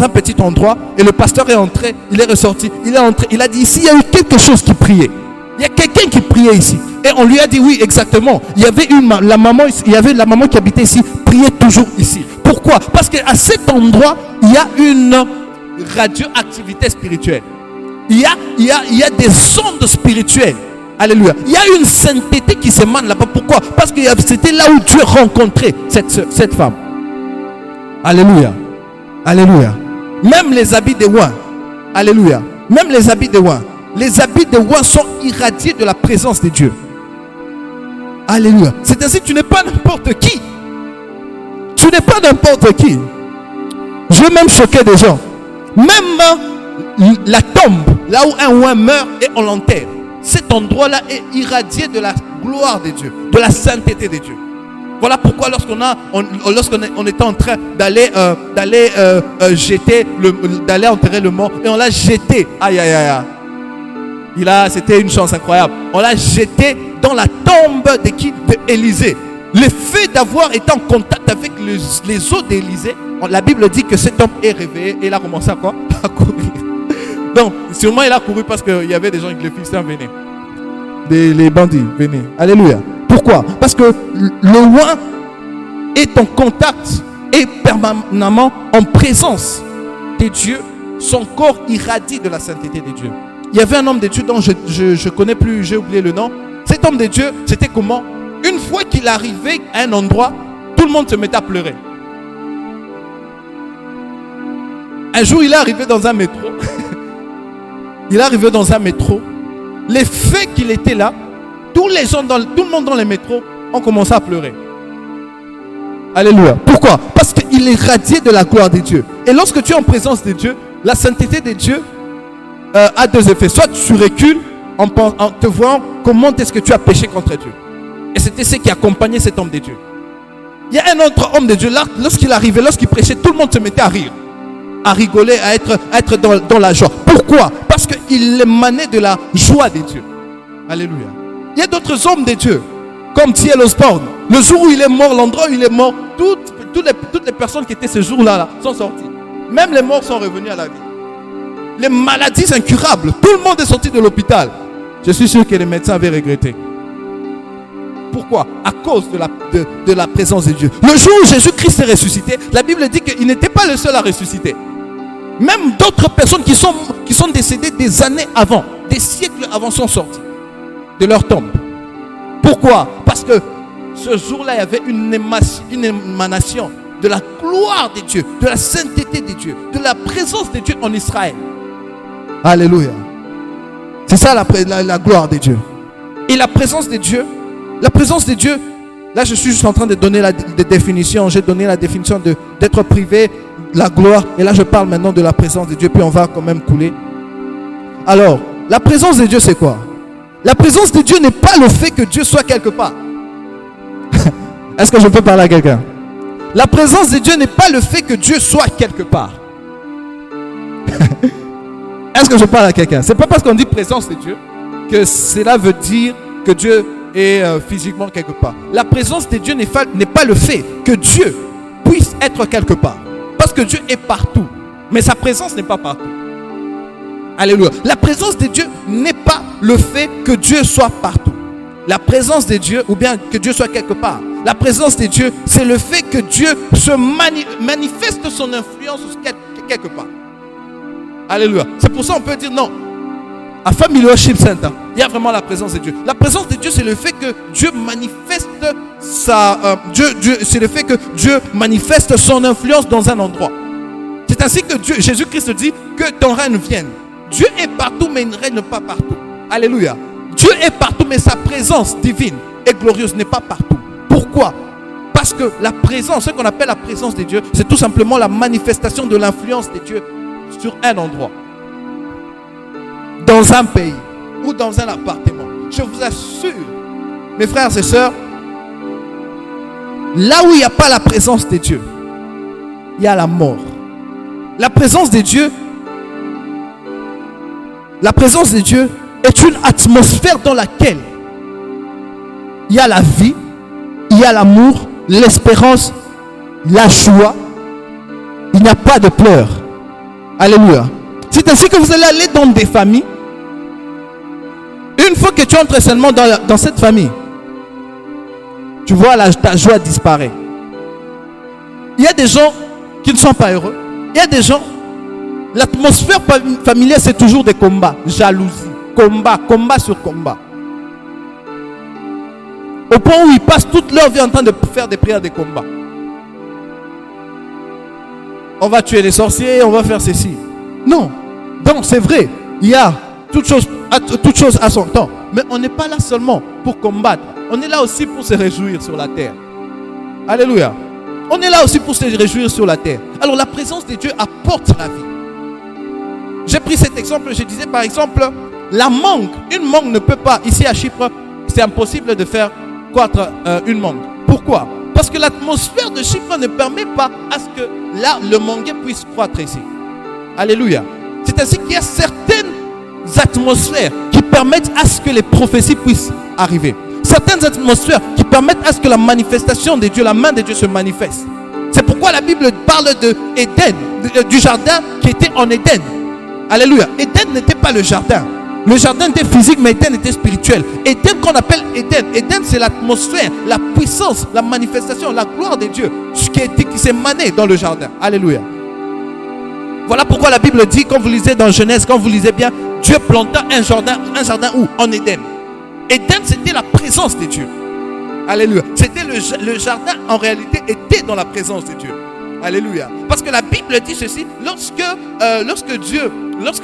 un petit endroit, et le pasteur est entré, il est ressorti, il a dit ici il y a eu quelque chose qui priait. Il y a quelqu'un qui priait ici. Et on lui a dit oui, exactement. Il y avait la maman qui habitait ici, priait toujours ici. Pourquoi? Parce qu'à cet endroit, il y a une radioactivité spirituelle. Il y a des ondes spirituelles. Alléluia. Il y a une sainteté qui s'émane là-bas. Pourquoi? Parce que c'était là où Dieu rencontrait cette femme. Alléluia. Alléluia. Même les habits de Ouin. Alléluia. Même les habits de Ouin. Les habits de Ouin sont irradiés de la présence de Dieu. Alléluia. C'est ainsi que tu n'es pas n'importe qui. Tu n'es pas n'importe qui. Je vais même choquer des gens. Même la tombe, là où un Ouin meurt et on l'enterre. Cet endroit-là est irradié de la gloire de Dieu, de la sainteté de Dieu. Voilà pourquoi lorsqu'on était en train d'aller enterrer le mort, et on l'a jeté. Aïe aïe aïe. C'était une chance incroyable. On l'a jeté dans la tombe de qui? De Élisée. Le fait d'avoir été en contact avec les os d'Élisée, la Bible dit que cet homme est réveillé et il a commencé à quoi? À courir. Donc, sûrement il a couru parce qu'il y avait des gens avec les Philistins venaient. Les bandits venaient. Alléluia. Pourquoi? Parce que le roi est en contact et permanemment en présence de Dieu. Son corps irradie de la sainteté de Dieu. Il y avait un homme de Dieu dont je connais plus, j'ai oublié le nom. Cet homme de Dieu, c'était comment? Une fois qu'il arrivait à un endroit, tout le monde se mettait à pleurer. Un jour, il est arrivé dans un métro. Les faits qu'il était là, tout le monde dans les métros ont commencé à pleurer. Alléluia. Pourquoi? Parce qu'il est radié de la gloire de Dieu. Et lorsque tu es en présence de Dieu, la sainteté de Dieu a deux effets. Soit tu recules en te voyant comment est-ce que tu as péché contre Dieu. Et c'était ce qui accompagnait cet homme de Dieu. Il y a un autre homme de Dieu là, lorsqu'il arrivait, lorsqu'il prêchait, tout le monde se mettait à rire, à rigoler, à être dans la joie. Pourquoi? Parce qu'il émanait de la joie de Dieu. Alléluia. Il y a d'autres hommes de Dieu, comme T.L. Osborne. Le jour où il est mort, l'endroit où il est mort, toutes les personnes qui étaient ce jour-là sont sorties. Même les morts sont revenus à la vie. Les maladies incurables, tout le monde est sorti de l'hôpital. Je suis sûr que les médecins avaient regretté. Pourquoi? À cause de la présence de Dieu. Le jour où Jésus-Christ est ressuscité, la Bible dit qu'il n'était pas le seul à ressusciter. Même d'autres personnes qui sont décédées des années avant, des siècles avant, sont sorties de leur tombe. Pourquoi? Parce que ce jour-là, il y avait une émanation de la gloire de Dieu, de la sainteté de Dieu, de la présence de Dieu en Israël. Alléluia. C'est ça la gloire de Dieu. Et la présence de Dieu, là je suis juste en train de donner la définition. J'ai donné la définition d'être privé, la gloire. Et là je parle maintenant de la présence de Dieu, puis on va quand même couler. Alors, la présence de Dieu c'est quoi? La présence de Dieu n'est pas le fait que Dieu soit quelque part. Est-ce que je peux parler à quelqu'un? La présence de Dieu n'est pas le fait que Dieu soit quelque part. Est-ce que je parle à quelqu'un? C'est pas parce qu'on dit présence de Dieu que cela veut dire que Dieu est physiquement quelque part. La présence de Dieu n'est pas le fait que Dieu puisse être quelque part. Parce que Dieu est partout. Mais sa présence n'est pas partout. Alléluia. La présence de Dieu n'est pas le fait que Dieu soit partout. La présence de Dieu, ou bien que Dieu soit quelque part. La présence de Dieu, c'est le fait que Dieu se manifeste son influence quelque part. Alléluia. C'est pour ça qu'on peut dire non. À Family Worship Center, il y a vraiment la présence de Dieu. La présence de Dieu, c'est le fait que Dieu manifeste c'est le fait que Dieu manifeste son influence dans un endroit. C'est ainsi que Jésus-Christ dit que ton règne vienne. Dieu est partout, mais il ne règne pas partout. Alléluia. Dieu est partout, mais sa présence divine et glorieuse n'est pas partout. Pourquoi? Parce que la présence, ce qu'on appelle la présence de Dieu, c'est tout simplement la manifestation de l'influence de Dieu sur un endroit, dans un pays ou dans un appartement. Je vous assure, mes frères et sœurs, là où il n'y a pas la présence de Dieu, il y a la mort. La présence de Dieu est une atmosphère dans laquelle il y a la vie, il y a l'amour, l'espérance, la joie. Il n'y a pas de pleurs. Alléluia. C'est ainsi que vous allez aller dans des familles. Une fois que tu entres seulement dans cette famille, tu vois ta joie disparaît. Il y a des gens qui ne sont pas heureux. Il y a des gens, l'atmosphère familiale c'est toujours des combats, jalousie, combat sur combat. Au point où ils passent toute leur vie en train de faire des prières, des combats. On va tuer les sorciers, on va faire ceci. Non. Donc c'est vrai, il y a toute chose à son temps. Mais on n'est pas là seulement pour combattre. On est là aussi pour se réjouir sur la terre. Alléluia. On est là aussi pour se réjouir sur la terre. Alors la présence de Dieu apporte la vie. J'ai pris cet exemple, je disais par exemple, la mangue. Une mangue ne peut pas, ici à Chypre, c'est impossible de faire croître une mangue. Pourquoi? Parce que l'atmosphère de Chypre ne permet pas à ce que là, le manguier puisse croître ici. Alléluia. C'est ainsi qu'il y a certaines atmosphères qui permettent à ce que les prophéties puissent arriver. Certaines atmosphères qui permettent à ce que la manifestation de Dieu, la main de Dieu se manifeste. C'est pourquoi la Bible parle de Éden, du jardin qui était en Éden. Alléluia. Éden n'était pas le jardin. Le jardin était physique, mais Éden était spirituel. Éden qu'on appelle Éden. Éden, c'est l'atmosphère, la puissance, la manifestation, la gloire de Dieu qui s'est manée dans le jardin. Alléluia. Voilà pourquoi la Bible dit, quand vous lisez dans Genèse, quand vous lisez bien, Dieu planta un jardin où? En Éden. Éden, c'était la présence de Dieu. Alléluia. C'était le jardin, en réalité, était dans la présence de Dieu. Alléluia. Parce que la Bible dit ceci, lorsque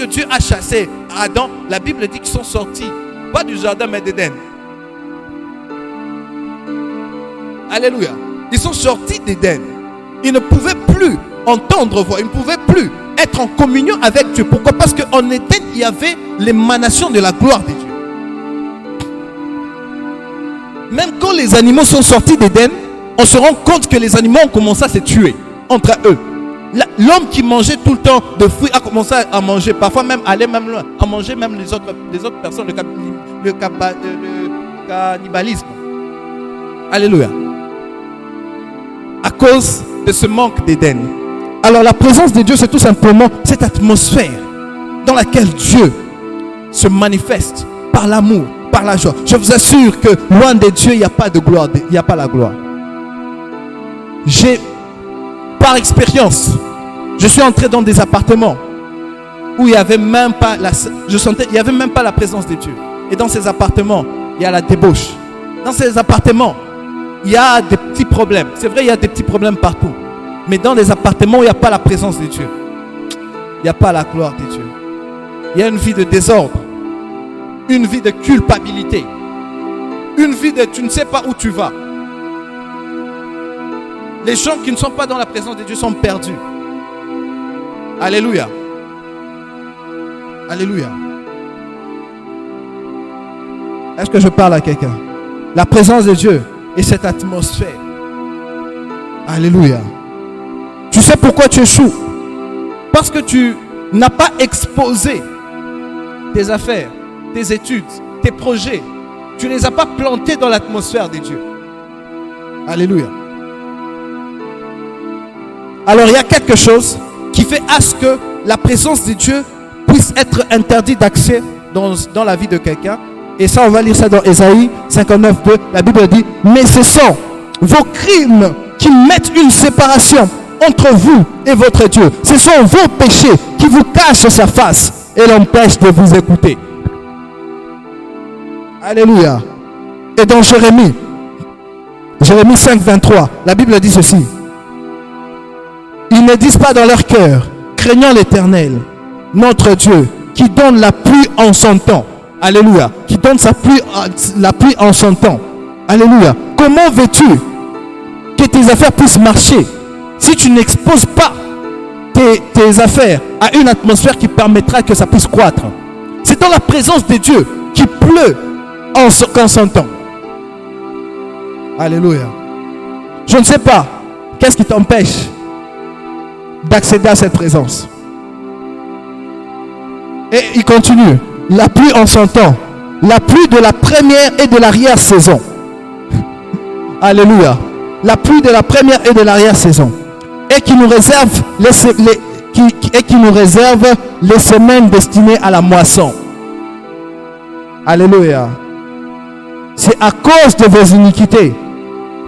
Dieu a chassé Adam, la Bible dit qu'ils sont sortis, pas du jardin, mais d'Éden. Alléluia. Ils sont sortis d'Éden. Ils ne pouvaient plus entendre voix, ils ne pouvaient plus être en communion avec Dieu. Pourquoi? Parce qu'en Éden, il y avait l'émanation de la gloire de Dieu. Même quand les animaux sont sortis d'Éden, on se rend compte que les animaux ont commencé à se tuer entre eux. L'homme qui mangeait tout le temps de fruits a commencé à manger, parfois même aller même loin, à manger même les autres personnes, le cannibalisme. Alléluia. À cause de ce manque d'Éden. Alors la présence de Dieu, c'est tout simplement cette atmosphère dans laquelle Dieu se manifeste par l'amour, par la joie. Je vous assure que loin de Dieu, il n'y a pas de gloire, il n'y a pas la gloire. Par expérience, je suis entré dans des appartements où il n'y avait même pas il y avait même pas la présence de Dieu. Et dans ces appartements, il y a la débauche. Dans ces appartements, il y a des petits problèmes. C'est vrai, il y a des petits problèmes partout. Mais dans les appartements où il n'y a pas la présence de Dieu, il n'y a pas la gloire de Dieu. Il y a une vie de désordre, une vie de culpabilité, une vie de tu ne sais pas où tu vas. Les gens qui ne sont pas dans la présence de Dieu sont perdus. Alléluia. Alléluia. Est-ce que je parle à quelqu'un? La présence de Dieu et cette atmosphère. Alléluia. Tu sais pourquoi tu échoues? Parce que tu n'as pas exposé tes affaires, tes études, tes projets. Tu ne les as pas plantés dans l'atmosphère de Dieu. Alléluia. Alors il y a quelque chose qui fait à ce que la présence de Dieu puisse être interdite d'accès dans la vie de quelqu'un. Et ça, on va lire ça dans Ésaïe 59:2. La Bible dit: mais ce sont vos crimes qui mettent une séparation entre vous et votre Dieu. Ce sont vos péchés qui vous cachent sa face et l'empêchent de vous écouter. Alléluia. Et dans Jérémie 5:23, la Bible dit ceci: ils ne disent pas dans leur cœur, craignant l'Éternel, notre Dieu, qui donne la pluie en son temps. Alléluia. Qui donne la pluie en son temps. Alléluia. Comment veux-tu que tes affaires puissent marcher si tu n'exposes pas tes affaires à une atmosphère qui permettra que ça puisse croître? C'est dans la présence de Dieu qui pleut en son temps. Alléluia. Je ne sais pas qu'est-ce qui t'empêche d'accéder à cette présence. Et il continue: la pluie en son temps, la pluie de la première et de l'arrière-saison. Alléluia. La pluie de la première et de l'arrière-saison. Et qui nous réserve les semaines destinées à la moisson. Alléluia. C'est à cause de vos iniquités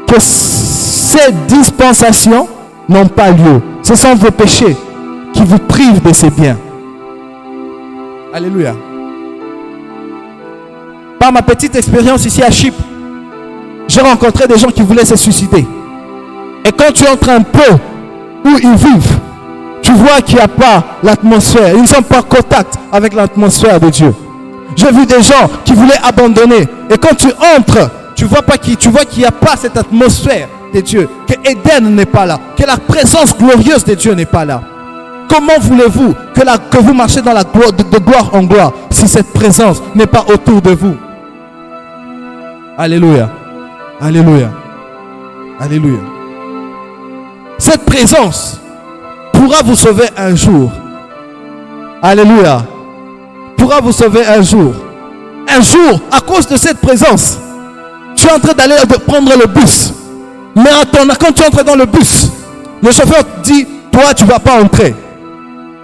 que ces dispensations n'ont pas lieu. Ce sont vos péchés qui vous privent de ces biens. Alléluia. Par ma petite expérience ici à Chypre, j'ai rencontré des gens qui voulaient se suicider. Et quand tu entres un peu où ils vivent, tu vois qu'il n'y a pas l'atmosphère. Ils ne sont pas en contact avec l'atmosphère de Dieu. J'ai vu des gens qui voulaient abandonner. Et quand tu entres, tu vois qu'il n'y a pas cette atmosphère de Dieu. Que Éden n'est pas là. Que la présence glorieuse de Dieu n'est pas là. Comment voulez-vous que vous marchez dans la gloire, de gloire en gloire, si cette présence n'est pas autour de vous? Alléluia. Alléluia. Alléluia. Cette présence pourra vous sauver un jour. Alléluia. Pourra vous sauver un jour. Un jour, à cause de cette présence, tu es en train d'aller prendre le bus. Mais quand tu entres dans le bus, le chauffeur dit: toi, tu ne vas pas entrer.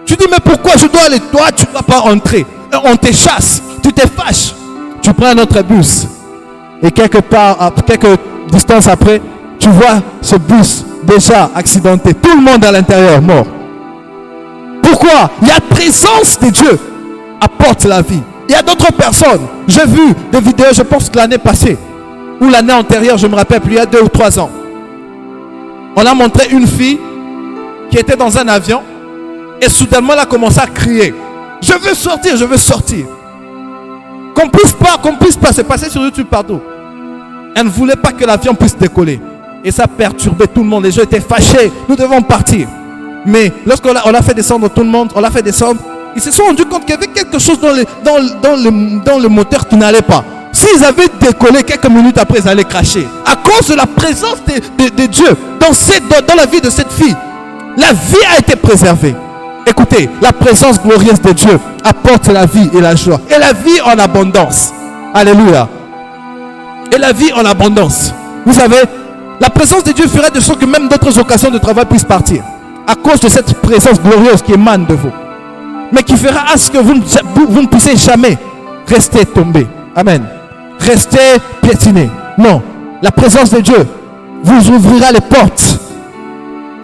Tu dis: mais pourquoi je dois aller? Toi, tu ne vas pas entrer. On te chasse, tu te fâches. Tu prends un autre bus. Et quelques distances après, tu vois ce bus déjà accidenté. Tout le monde à l'intérieur mort. Pourquoi? Il y a la présence de Dieu apporte la vie. Il y a d'autres personnes. J'ai vu des vidéos, je pense que l'année passée, ou l'année antérieure, je me rappelle plus, il y a 2 ou 3 ans. On a montré une fille qui était dans un avion et soudainement elle a commencé à crier: je veux sortir, je veux sortir. Qu'on puisse pas, c'est passé sur YouTube partout. Elle ne voulait pas que l'avion puisse décoller. Et ça perturbait tout le monde. Les gens étaient fâchés. Nous devons partir. Mais lorsqu'on a fait descendre tout le monde, on l'a fait descendre, ils se sont rendus compte qu'il y avait quelque chose dans le moteur qui n'allait pas. S'ils avaient décollé quelques minutes après, ils allaient cracher. À cause de la présence de Dieu dans la vie de cette fille, la vie a été préservée. Écoutez, la présence glorieuse de Dieu apporte la vie et la joie. Et la vie en abondance. Alléluia. Et la vie en abondance. Vous savez, la présence de Dieu fera de sorte que même d'autres occasions de travail puissent partir. À cause de cette présence glorieuse qui émane de vous. Mais qui fera à ce que vous ne puissiez jamais rester tombé. Amen. Rester piétiné. Non. La présence de Dieu vous ouvrira les portes.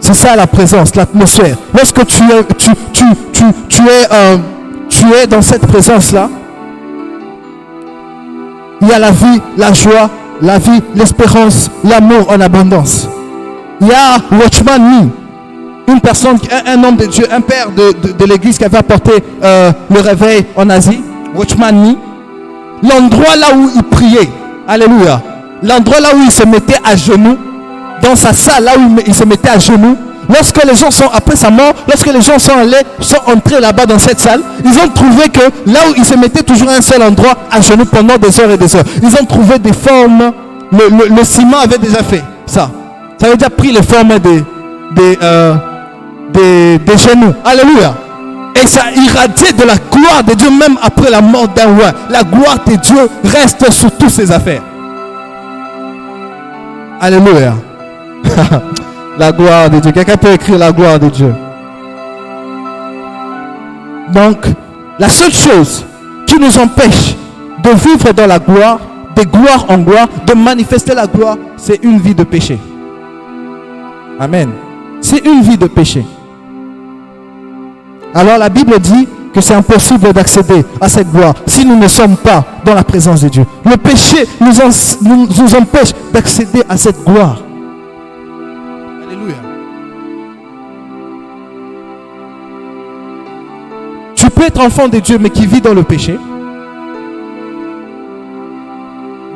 C'est ça la présence, l'atmosphère. Lorsque tu es dans cette présence-là, il y a la vie, la joie la vie, l'espérance, l'amour en abondance. Il y a Watchman Nee, une personne, un homme de Dieu, un père de l'église qui avait apporté le réveil en Asie. Watchman Nee, l'endroit là où il priait, alléluia, l'endroit là où il se mettait à genoux, dans sa salle là où il se mettait à genoux, lorsque les gens sont, après sa mort, lorsque les gens sont entrés là-bas dans cette salle, ils ont trouvé que là où il se mettait toujours à un seul endroit à genoux pendant des heures et des heures, ils ont trouvé des formes, le ciment avait déjà fait ça. Ça avait déjà pris les formes des genoux. Alléluia. Et ça irradiait de la gloire de Dieu même après la mort d'un roi. La gloire de Dieu reste sur toutes ses affaires. Alléluia. La gloire de Dieu. Quelqu'un peut écrire la gloire de Dieu. Donc, la seule chose qui nous empêche de vivre dans la gloire, de gloire en gloire, de manifester la gloire, c'est une vie de péché. Amen. C'est une vie de péché. Alors la Bible dit que c'est impossible d'accéder à cette gloire si nous ne sommes pas dans la présence de Dieu. Le péché nous empêche d'accéder à cette gloire. Alléluia. Tu peux être enfant de Dieu mais qui vit dans le péché.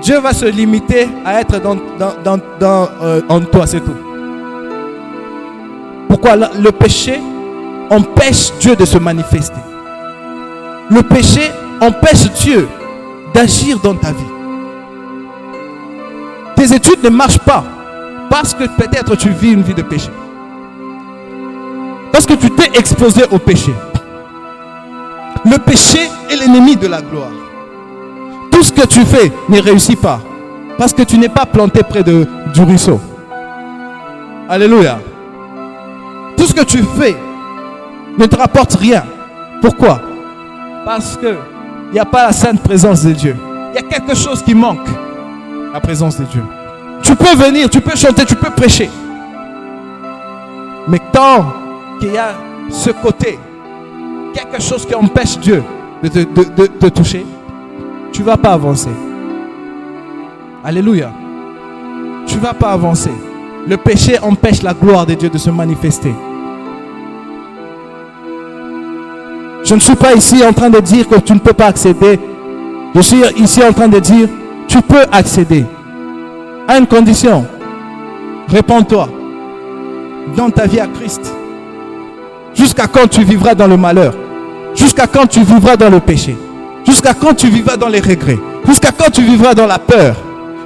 Dieu va se limiter à être en toi, c'est tout. Pourquoi? Le péché empêche Dieu de se manifester. Le péché empêche Dieu d'agir dans ta vie. Tes études ne marchent pas parce que peut-être tu vis une vie de péché. Parce que tu t'es exposé au péché. Le péché est l'ennemi de la gloire. Tout ce que tu fais ne réussit pas parce que tu n'es pas planté près du ruisseau. Alléluia. Tout ce que tu fais ne te rapporte rien. Pourquoi? Parce qu'il n'y a pas la sainte présence de Dieu. Il y a quelque chose qui manque. La présence de Dieu. Tu peux venir, tu peux chanter, tu peux prêcher. Mais tant qu'il y a ce côté, quelque chose qui empêche Dieu de te toucher, tu ne vas pas avancer. Alléluia. Tu ne vas pas avancer. Le péché empêche la gloire de Dieu de se manifester. Je ne suis pas ici en train de dire que tu ne peux pas accéder. Je suis ici en train de dire, tu peux accéder. À une condition. Réponds-toi. Dans ta vie à Christ. Jusqu'à quand tu vivras dans le malheur? Jusqu'à quand tu vivras dans le péché? Jusqu'à quand tu vivras dans les regrets? Jusqu'à quand tu vivras dans la peur?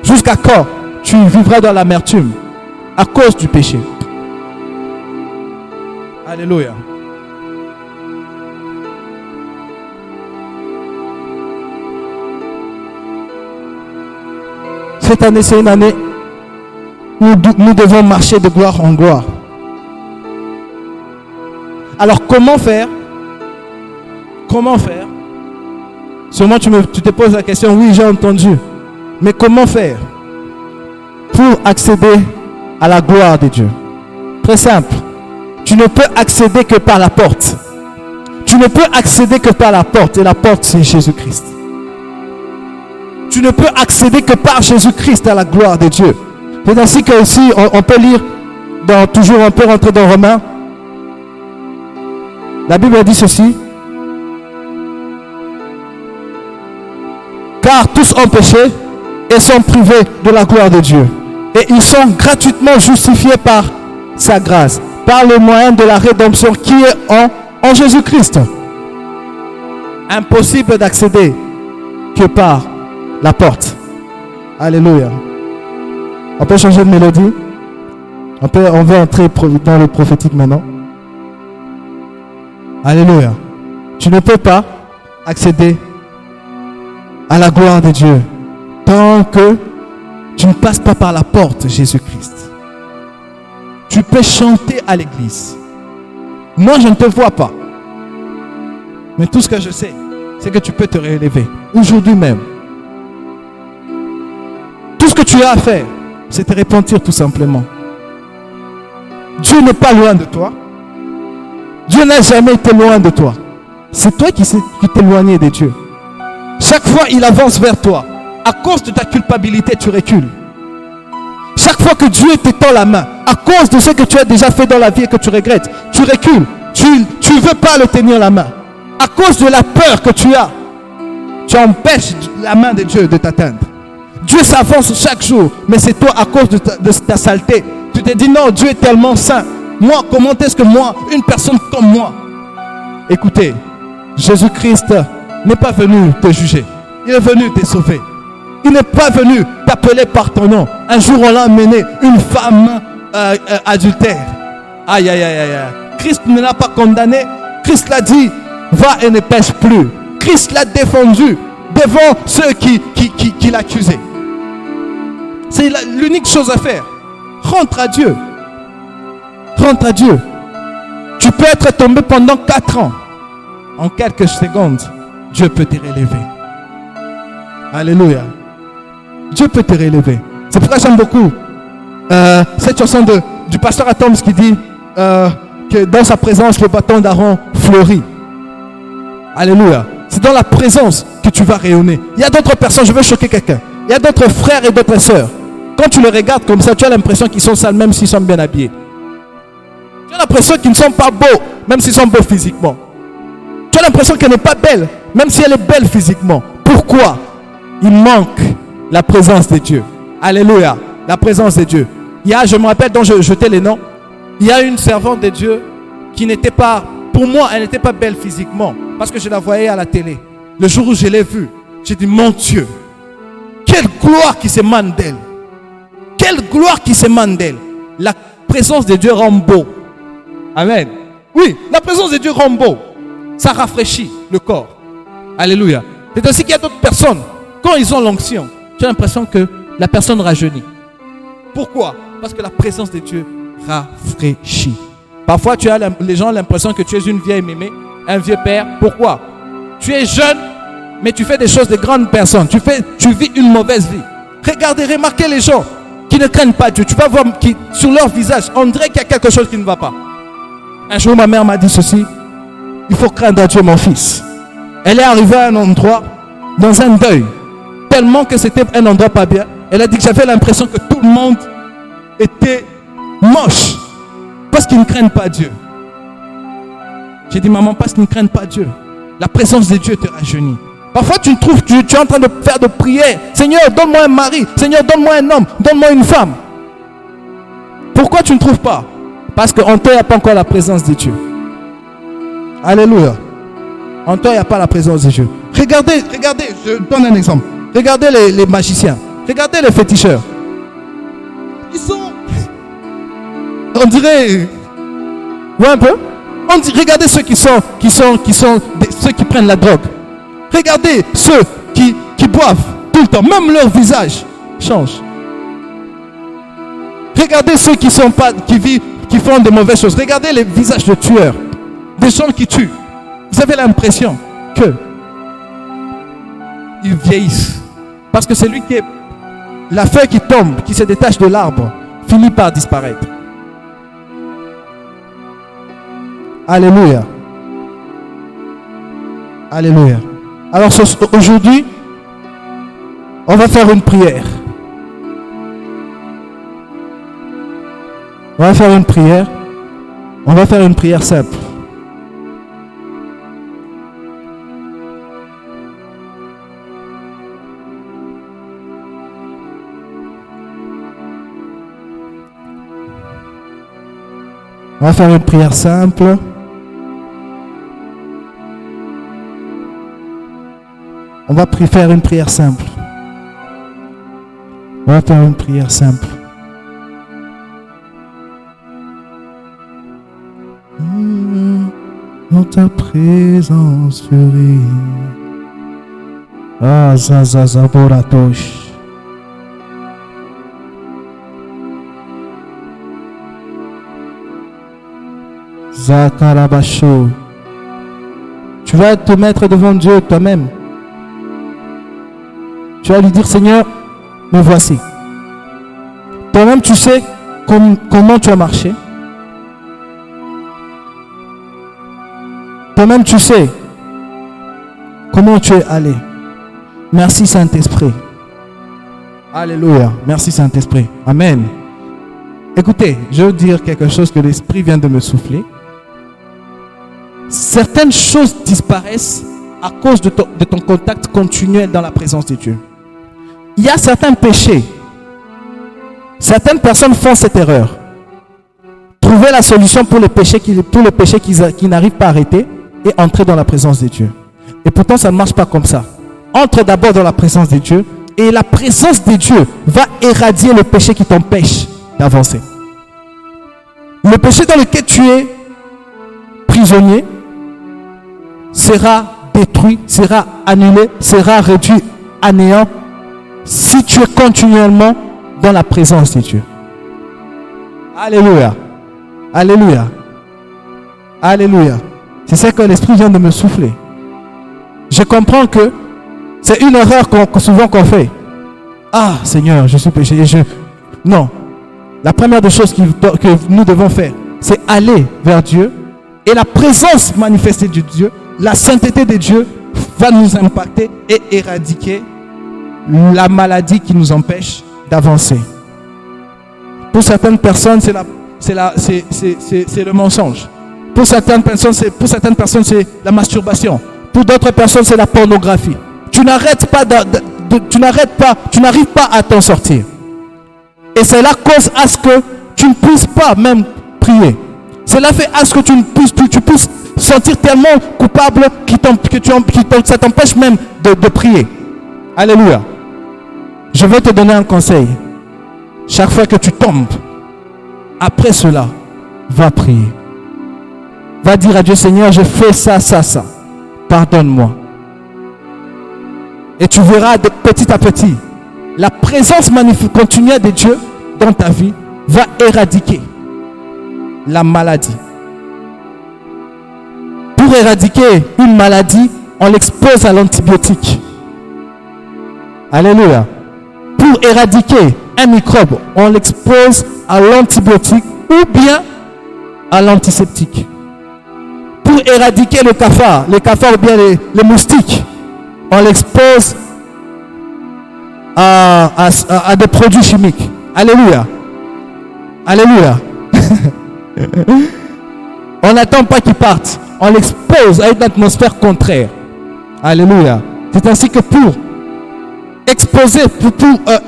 Jusqu'à quand tu vivras dans l'amertume? À cause du péché. Alléluia. Cette année, c'est une année où nous devons marcher de gloire en gloire. Alors, comment faire? Comment faire? Sûrement, tu te poses la question, oui, j'ai entendu. Mais comment faire pour accéder à la gloire de Dieu? Très simple. Tu ne peux accéder que par la porte. Tu ne peux accéder que par la porte. Et la porte, c'est Jésus-Christ. Tu ne peux accéder que par Jésus-Christ à la gloire de Dieu. C'est ainsi que aussi on peut lire, on peut rentrer dans Romains. La Bible dit ceci. Car tous ont péché et sont privés de la gloire de Dieu. Et ils sont gratuitement justifiés par sa grâce, par le moyen de la rédemption qui est en Jésus-Christ. Impossible d'accéder que par la porte. Alléluia. On peut changer de mélodie. On va entrer dans le prophétique maintenant. Alléluia. Tu ne peux pas accéder à la gloire de Dieu tant que tu ne passes pas par la porte Jésus-Christ. Tu peux chanter à l'église. Moi, je ne te vois pas. Mais tout ce que je sais, c'est que tu peux te réélever aujourd'hui même. Tout ce que tu as à faire, c'est te repentir tout simplement. Dieu n'est pas loin de toi. Dieu n'a jamais été loin de toi. C'est toi qui t'es éloigné de Dieu. Chaque fois, il avance vers toi. à cause de ta culpabilité, tu recules. Chaque fois que Dieu te tend la main, à cause de ce que tu as déjà fait dans la vie et que tu regrettes, tu recules. Tu ne veux pas le tenir la main. À cause de la peur que tu as, tu empêches la main de Dieu de t'atteindre. Dieu s'avance chaque jour, mais c'est toi à cause de ta saleté. Tu te dis non, Dieu est tellement saint. Moi, comment est-ce que moi, une personne comme moi? Écoutez, Jésus-Christ n'est pas venu te juger. Il est venu te sauver. Il n'est pas venu t'appeler par ton nom. Un jour, on l'a amené une femme adultère. Aïe, aïe, aïe, aïe. Christ ne l'a pas condamné. Christ l'a dit, va et ne pêche plus. Christ l'a défendu devant ceux qui l'accusaient. C'est l'unique chose à faire. Rentre à Dieu. Rentre à Dieu. Tu peux être tombé pendant 4 ans. En quelques secondes, Dieu peut te relever. Alléluia. Dieu peut te relever. C'est pourquoi j'aime beaucoup cette chanson du pasteur Atoms qui dit que dans sa présence, le bâton d'Aaron fleurit. Alléluia. C'est dans la présence que tu vas rayonner. Il y a d'autres personnes, je veux choquer quelqu'un. Il y a d'autres frères et d'autres sœurs. Quand tu les regardes comme ça, tu as l'impression qu'ils sont sales même s'ils sont bien habillés. Tu as l'impression qu'ils ne sont pas beaux, même s'ils sont beaux physiquement. Tu as l'impression qu'elle n'est pas belle, même si elle est belle physiquement. Pourquoi? Il manque la présence de Dieu. Alléluia. La présence de Dieu. Il y a, je me rappelle, dont je jetais les noms. Il y a une servante de Dieu qui n'était pas, pour moi, elle n'était pas belle physiquement. Parce que je la voyais à la télé. Le jour où je l'ai vue, j'ai dit, mon Dieu, quelle gloire qui s'émane d'elle. Quelle gloire qui s'émane d'elle. La présence de Dieu rend beau. Amen. Oui, la présence de Dieu rend beau. Ça rafraîchit le corps. Alléluia. C'est aussi qu'il y a d'autres personnes, quand ils ont l'onction, tu as l'impression que la personne rajeunit. Pourquoi? Parce que la présence de Dieu rafraîchit. Parfois, les gens ont l'impression que tu es une vieille mémé, un vieux père. Pourquoi? Tu es jeune, mais tu fais des choses de grandes personnes. Tu vis une mauvaise vie. Regardez, remarquez les gens qui ne craignent pas Dieu. Tu vas voir sur leur visage, on dirait qu'il y a quelque chose qui ne va pas. Un jour, ma mère m'a dit ceci. Il faut craindre Dieu, mon fils. Elle est arrivée à un endroit, dans un deuil, tellement que c'était un endroit pas bien. Elle a dit que j'avais l'impression que tout le monde était moche, parce qu'ils ne craignent pas Dieu. J'ai dit, maman, parce qu'ils ne craignent pas Dieu. La présence de Dieu te rajeunit. Parfois, tu es en train de faire de prières. Seigneur, donne-moi un mari. Seigneur, donne-moi un homme. Donne-moi une femme. Pourquoi tu ne trouves pas? Parce qu'en toi, il n'y a pas encore la présence de Dieu. Alléluia. En toi, il n'y a pas la présence de Dieu. Regardez, je donne un exemple. Regardez les magiciens. Regardez les féticheurs. Ils sont... On dirait... Ouais, un peu. Regardez ceux ceux qui prennent la drogue. Regardez ceux qui boivent tout le temps. Même leur visage change. Regardez ceux qui font de mauvaises choses. Regardez les visages de tueurs. Des gens qui tuent. Vous avez l'impression que ils vieillissent. Parce que c'est lui qui est... La feuille qui tombe, qui se détache de l'arbre, finit par disparaître. Alléluia. Alléluia. Alors aujourd'hui, on va faire une prière. On va faire une prière. On va faire une prière simple. On va faire une prière simple. On va faire une prière simple. On va faire une prière simple. Dans ta présence fleurie. Ah, Zazazaboratosh. Zakarabasho. Tu vas te mettre devant Dieu toi-même. Tu vas lui dire, Seigneur, me voici. Toi-même, tu sais comment tu as marché. Toi-même, tu sais comment tu es allé. Merci Saint-Esprit. Alléluia. Merci Saint-Esprit. Amen. Écoutez, je veux dire quelque chose que l'Esprit vient de me souffler. Certaines choses disparaissent à cause de ton contact continuel dans la présence de Dieu. Il y a certains péchés. Certaines personnes font cette erreur. Trouver la solution pour les péchés qui n'arrivent pas à arrêter et entrer dans la présence de Dieu. Et pourtant, ça ne marche pas comme ça. Entre d'abord dans la présence de Dieu et la présence de Dieu va éradier le péché qui t'empêche d'avancer. Le péché dans lequel tu es prisonnier sera détruit, sera annulé, sera réduit à néant si tu es continuellement dans la présence de Dieu. Alléluia. Alléluia. Alléluia. C'est ça que l'Esprit vient de me souffler. Je comprends que c'est une erreur souvent qu'on fait. Ah, Seigneur, je suis péché. Non. La première des choses que nous devons faire, c'est aller vers Dieu. Et la présence manifestée de Dieu, la sainteté de Dieu va nous impacter et éradiquer la maladie qui nous empêche d'avancer. Pour certaines personnes, c'est le mensonge. Pour certaines personnes, c'est la masturbation. Pour d'autres personnes, c'est la pornographie. Tu n'arrives pas à t'en sortir. Et cela cause à ce que tu ne puisses pas même prier. Cela fait à ce que tu puisses sentir tellement coupable que ça t'empêche même de prier. Alléluia. Je vais te donner un conseil. Chaque fois que tu tombes, après cela, va prier. Va dire à Dieu, Seigneur, je fais ça. Pardonne-moi. Et tu verras petit à petit, la présence continuelle de Dieu dans ta vie va éradiquer la maladie. Pour éradiquer une maladie, on l'expose à l'antibiotique. Alléluia. Pour éradiquer un microbe, on l'expose à l'antibiotique ou bien à l'antiseptique. Pour éradiquer le cafard ou bien les moustiques, on l'expose à des produits chimiques. Alléluia. Alléluia. On n'attend pas qu'ils partent. On l'expose à une atmosphère contraire. Alléluia. C'est ainsi que pour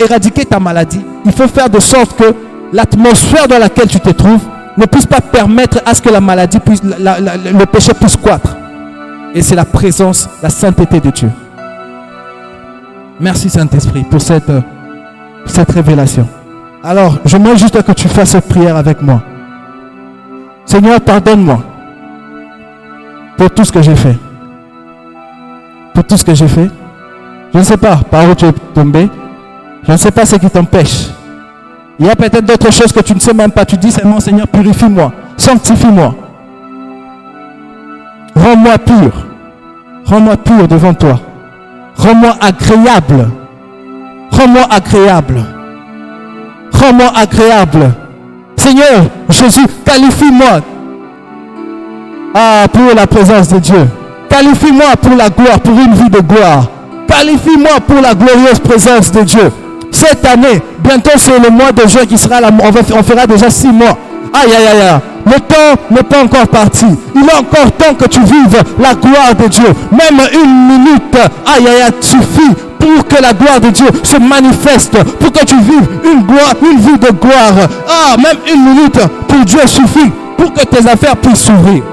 éradiquer ta maladie, il faut faire de sorte que l'atmosphère dans laquelle tu te trouves ne puisse pas permettre à ce que la maladie le péché puisse croître. Et c'est la présence, la sainteté de Dieu. Merci Saint-Esprit pour cette révélation. Alors, j'aimerais juste que tu fasses cette prière avec moi. Seigneur, pardonne-moi pour tout ce que j'ai fait. Pour tout ce que j'ai fait. Je ne sais pas par où tu es tombé. Je ne sais pas ce qui t'empêche. Il y a peut-être d'autres choses que tu ne sais même pas. Tu dis seulement, Seigneur, purifie-moi, sanctifie-moi. Rends-moi pur. Rends-moi pur devant toi. Rends-moi agréable. Rends-moi agréable. Rends-moi agréable. Seigneur Jésus, qualifie-moi pour la présence de Dieu. Qualifie-moi pour la gloire, pour une vie de gloire. Qualifie-moi pour la glorieuse présence de Dieu. Cette année, bientôt c'est le mois de juin qui sera là. On fera déjà 6 mois. Aïe, aïe, aïe, aïe. Le temps n'est pas encore parti. Il est encore temps que tu vives la gloire de Dieu. Même une minute, aïe, aïe, aïe, suffit pour que la gloire de Dieu se manifeste. Pour que tu vives une vie de gloire. Même une minute pour Dieu suffit pour que tes affaires puissent s'ouvrir.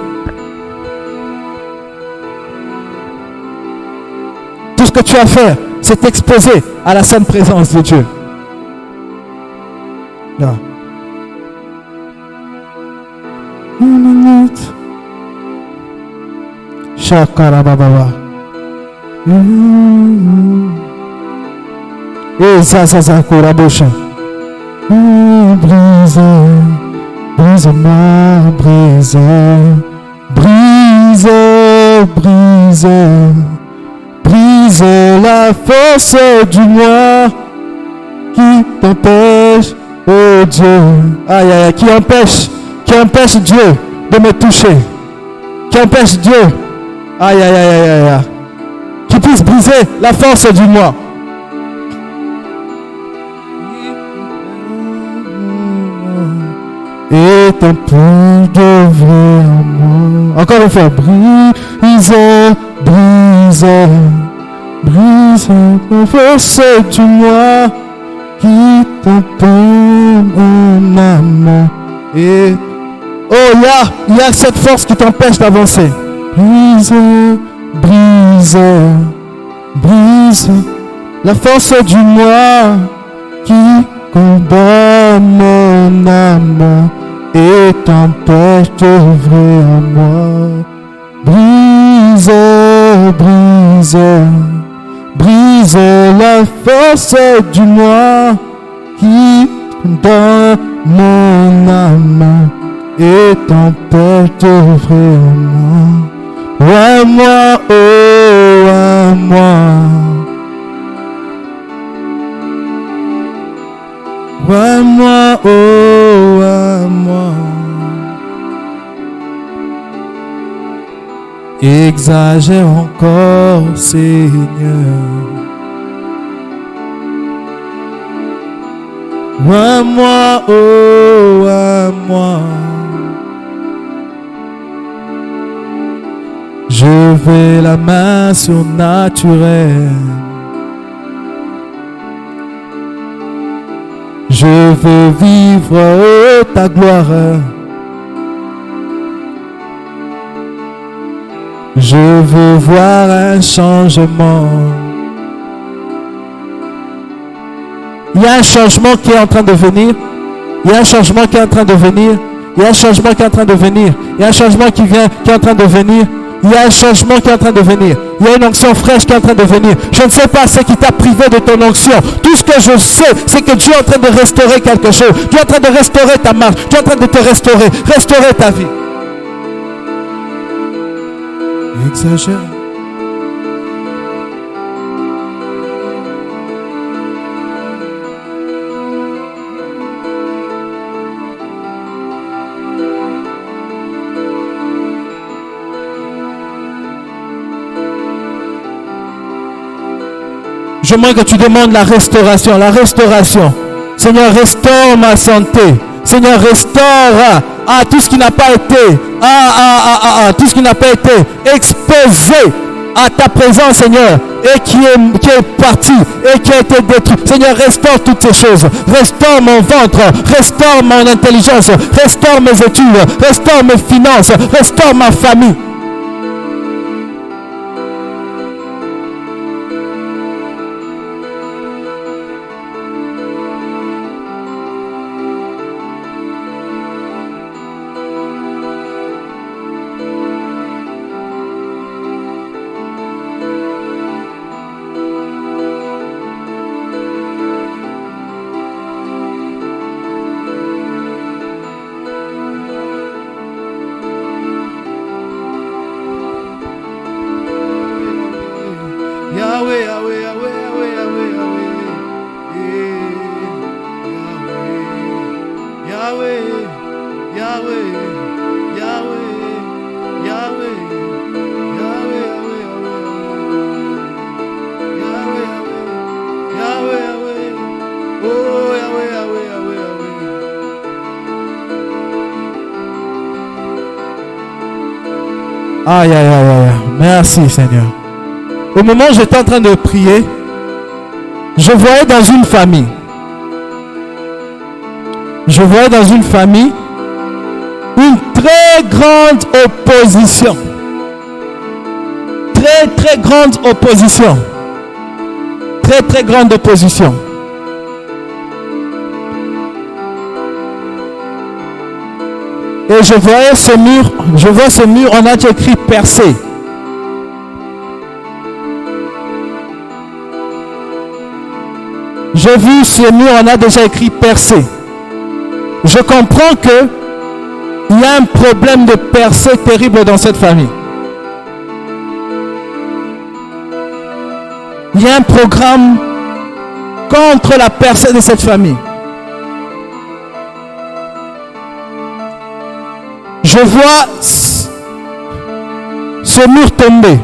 Tout ce que tu as fait, c'est t'exposer à la sainte présence de Dieu. Là. Une minute. Shakarababa. Et ça korabosha. Brise, brise-moi, brise, brise, brise. Brise la force du moi qui t'empêche, oh Dieu, aïe aïe, qui empêche Dieu de me toucher, qui empêche Dieu, aïe aïe aïe aïe aïe, qui puisse briser la force du moi. est un peu de vrai en moi. Encore une fois, brise, brise, brise la force du moi qui t'empêche mon âme. Et oh, il y a cette force qui t'empêche d'avancer. Brise, brise, brise la force du moi qui combat mon âme et t'empêche d'œuvrer en moi. Brise, brise, brise la force du moi qui combat mon âme et t'empêche d'œuvrer en moi. À moi, oh, à moi. À moi, oh, à moi. Exagère encore, Seigneur. À moi, oh, à moi. Je veux la main surnaturelle. Je veux vivre ta gloire. Je veux voir un changement. Il y a un changement qui est en train de venir. Il y a un changement qui est en train de venir. Il y a un changement qui est en train de venir. Il y a un changement qui vient, qui est en train de venir. Il y a un changement qui est en train de venir. Il y a une onction fraîche qui est en train de venir. Je ne sais pas ce qui t'a privé de ton onction. Tout ce que je sais, c'est que Dieu est en train de restaurer quelque chose. Dieu est en train de restaurer ta marche. Dieu est en train de te restaurer. Restaurer ta vie. Exagère. J'aimerais que tu demandes la restauration, la restauration. Seigneur, restaure ma santé. Seigneur, restaure tout ce qui n'a pas été, tout ce qui n'a pas été exposé à ta présence, Seigneur, et qui est parti, et qui a été détruit. Seigneur, restaure toutes ces choses. Restaure mon ventre, restaure mon intelligence, restaure mes études, restaure mes finances, restaure ma famille. Yahweh, Yahweh, Yahweh, Yahweh, Yahweh, Yahweh, Yahweh, Yahweh, Yahweh, Yahweh, Yahweh, Yahweh, Yahweh, Yahweh, oh Yahweh, Yahweh, Yahweh, Yahweh. Aïe, aïe, aïe, aïe. Merci Seigneur. Au moment où j'étais en train de prier, je voyais dans une famille une très grande opposition. Très, très grande opposition. Très, très grande opposition. Et je vois ce mur, on a déjà écrit percé. J'ai vu ce mur, on a déjà écrit percé. Je comprends que il y a un problème de percée terrible dans cette famille. Il y a un programme contre la percée de cette famille. Je vois ce mur tomber.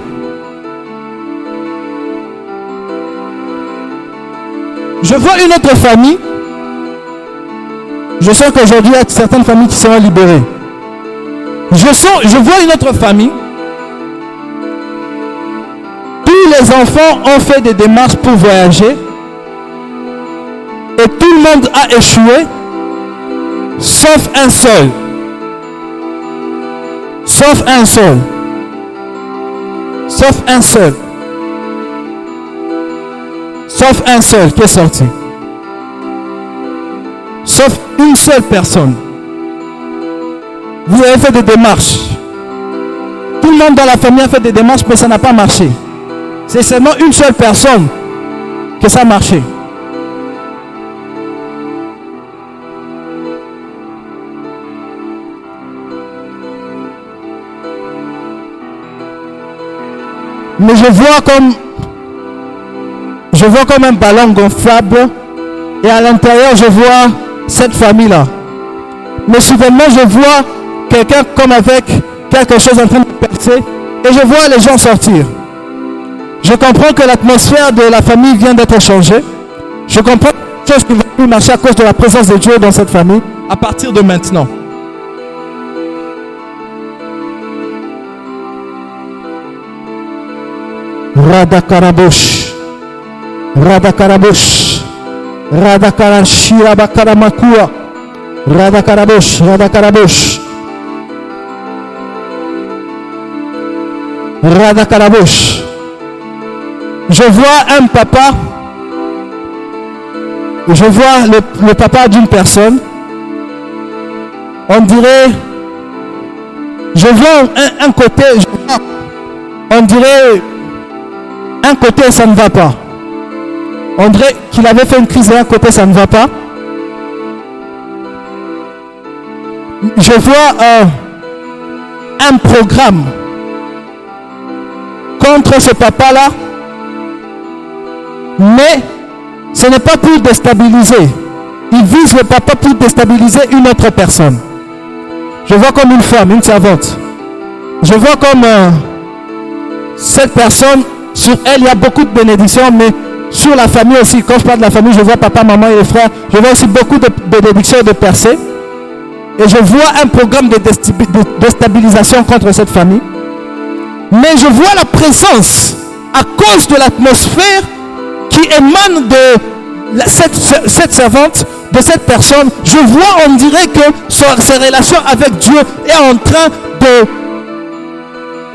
Je vois une autre famille. Je sens qu'aujourd'hui, il y a certaines familles qui seront libérées. Je vois une autre famille. Tous les enfants ont fait des démarches pour voyager. Et tout le monde a échoué. Sauf un seul. Sauf un seul. Sauf un seul. Sauf un seul qui est sorti. Sauf une seule personne. Vous avez fait des démarches. Tout le monde dans la famille a fait des démarches, mais ça n'a pas marché. C'est seulement une seule personne que ça a marché. Mais je vois comme un ballon gonflable et à l'intérieur je vois cette famille-là. Mais soudainement je vois quelqu'un comme avec quelque chose en train de percer et je vois les gens sortir. Je comprends que l'atmosphère de la famille vient d'être changée. Je comprends que les choses ne vont plus marcher à cause de la présence de Dieu dans cette famille à partir de maintenant. Radakarabush, Radakarabush, Radakarashirabakaramakua, Radakarabush, Radakarabush, Radakarabush. Je vois un papa, je vois le papa d'une personne. On dirait, je vois un côté, on dirait. Un côté ça ne va pas. On dirait qu'il avait fait une crise et un côté ça ne va pas. Je vois un programme contre ce papa-là. Mais ce n'est pas pour déstabiliser. Il vise le papa pour déstabiliser une autre personne. Je vois comme une femme, une servante. Je vois comme cette personne. Sur elle, il y a beaucoup de bénédictions, mais sur la famille aussi. Quand je parle de la famille, je vois papa, maman et les frères. Je vois aussi beaucoup de bénédictions et de percées. Et je vois un programme de déstabilisation contre cette famille. Mais je vois la présence, à cause de l'atmosphère qui émane de cette servante, de cette personne. Je vois, on dirait que ses relations avec Dieu est en train de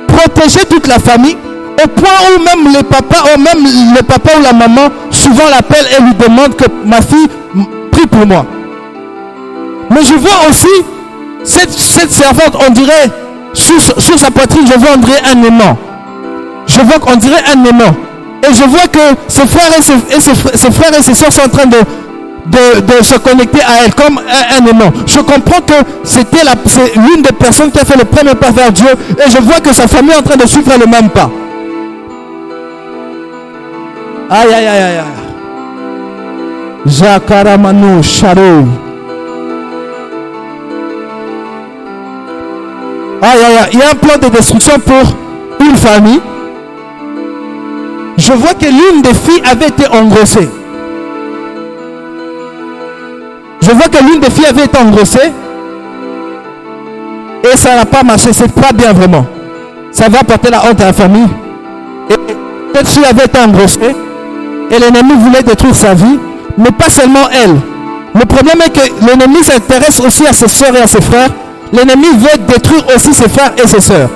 protéger toute la famille. Au point où même le papa ou la maman souvent l'appelle et lui demande que ma fille prie pour moi. Mais je vois aussi cette servante, on dirait sur sa poitrine, je vois on dirait un aimant. Je vois qu'on dirait un aimant. Et je vois que ses frères et ses soeurs sont en train de se connecter à elle comme un aimant. Je comprends que c'est l'une des personnes qui a fait le premier pas vers Dieu. Et je vois que sa famille est en train de suivre le même pas. Aïe aïe aïe aïe. Jakaramanu Sharo. Aïe aïe aïe. Il y a un plan de destruction pour une famille. Je vois que l'une des filles avait été engrossée. Je vois que l'une des filles avait été engrossée. Et ça n'a pas marché. C'est pas bien vraiment. Ça va porter la honte à la famille. Et cette fille avait été engrossée. Et l'ennemi voulait détruire sa vie, mais pas seulement elle. Le problème est que l'ennemi s'intéresse aussi à ses soeurs et à ses frères. L'ennemi veut détruire aussi ses frères et ses soeurs.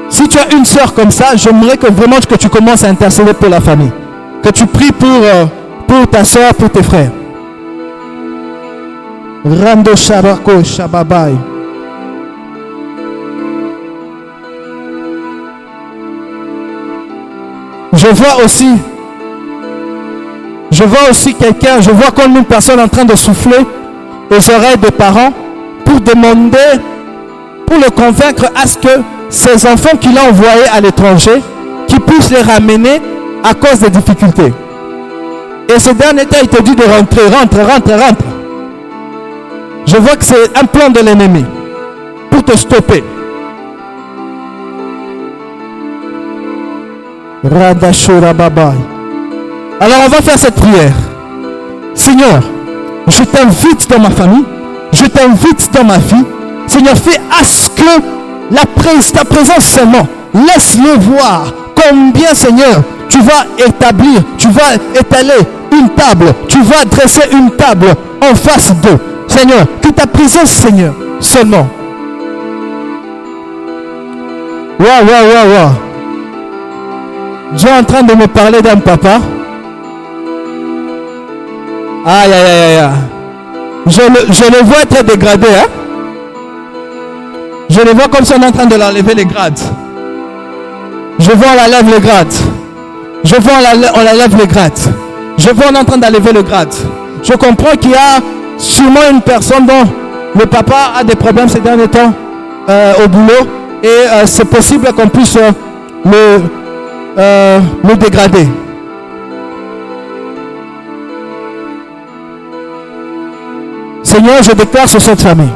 Si tu as une soeur comme ça, j'aimerais que vraiment que tu commences à intercéder pour la famille. Que tu pries pour ta soeur, pour tes frères. Rando Sharako Shababai. Je vois aussi quelqu'un, je vois comme une personne en train de souffler aux oreilles des parents pour demander, pour le convaincre à ce que ces enfants qu'il a envoyés à l'étranger, qu'il puisse les ramener à cause des difficultés. Et ce dernier temps, il te dit de rentrer, rentre. Je vois que c'est un plan de l'ennemi pour te stopper. Radashura Babai. Alors on va faire cette prière. Seigneur, je t'invite dans ma famille, je t'invite dans ma vie. Seigneur, fais à ce que ta présence seulement, laisse-le voir combien, Seigneur, tu vas établir, tu vas étaler une table, tu vas dresser une table en face d'eux. Seigneur, que ta présence, Seigneur, seulement. Waouh. Dieu est en train de me parler d'un papa. Aïe. Je le vois être dégradé, hein. Je le vois comme si on est en train de l'enlever les grades. Je vois on enlève les grades. Je vois on enlève les grades. Je vois on est en train d'enlever le grade. Je comprends qu'il y a sûrement une personne dont le papa a des problèmes ces derniers temps au boulot. Et c'est possible qu'on puisse le dégrader. Seigneur, je déclare sur cette famille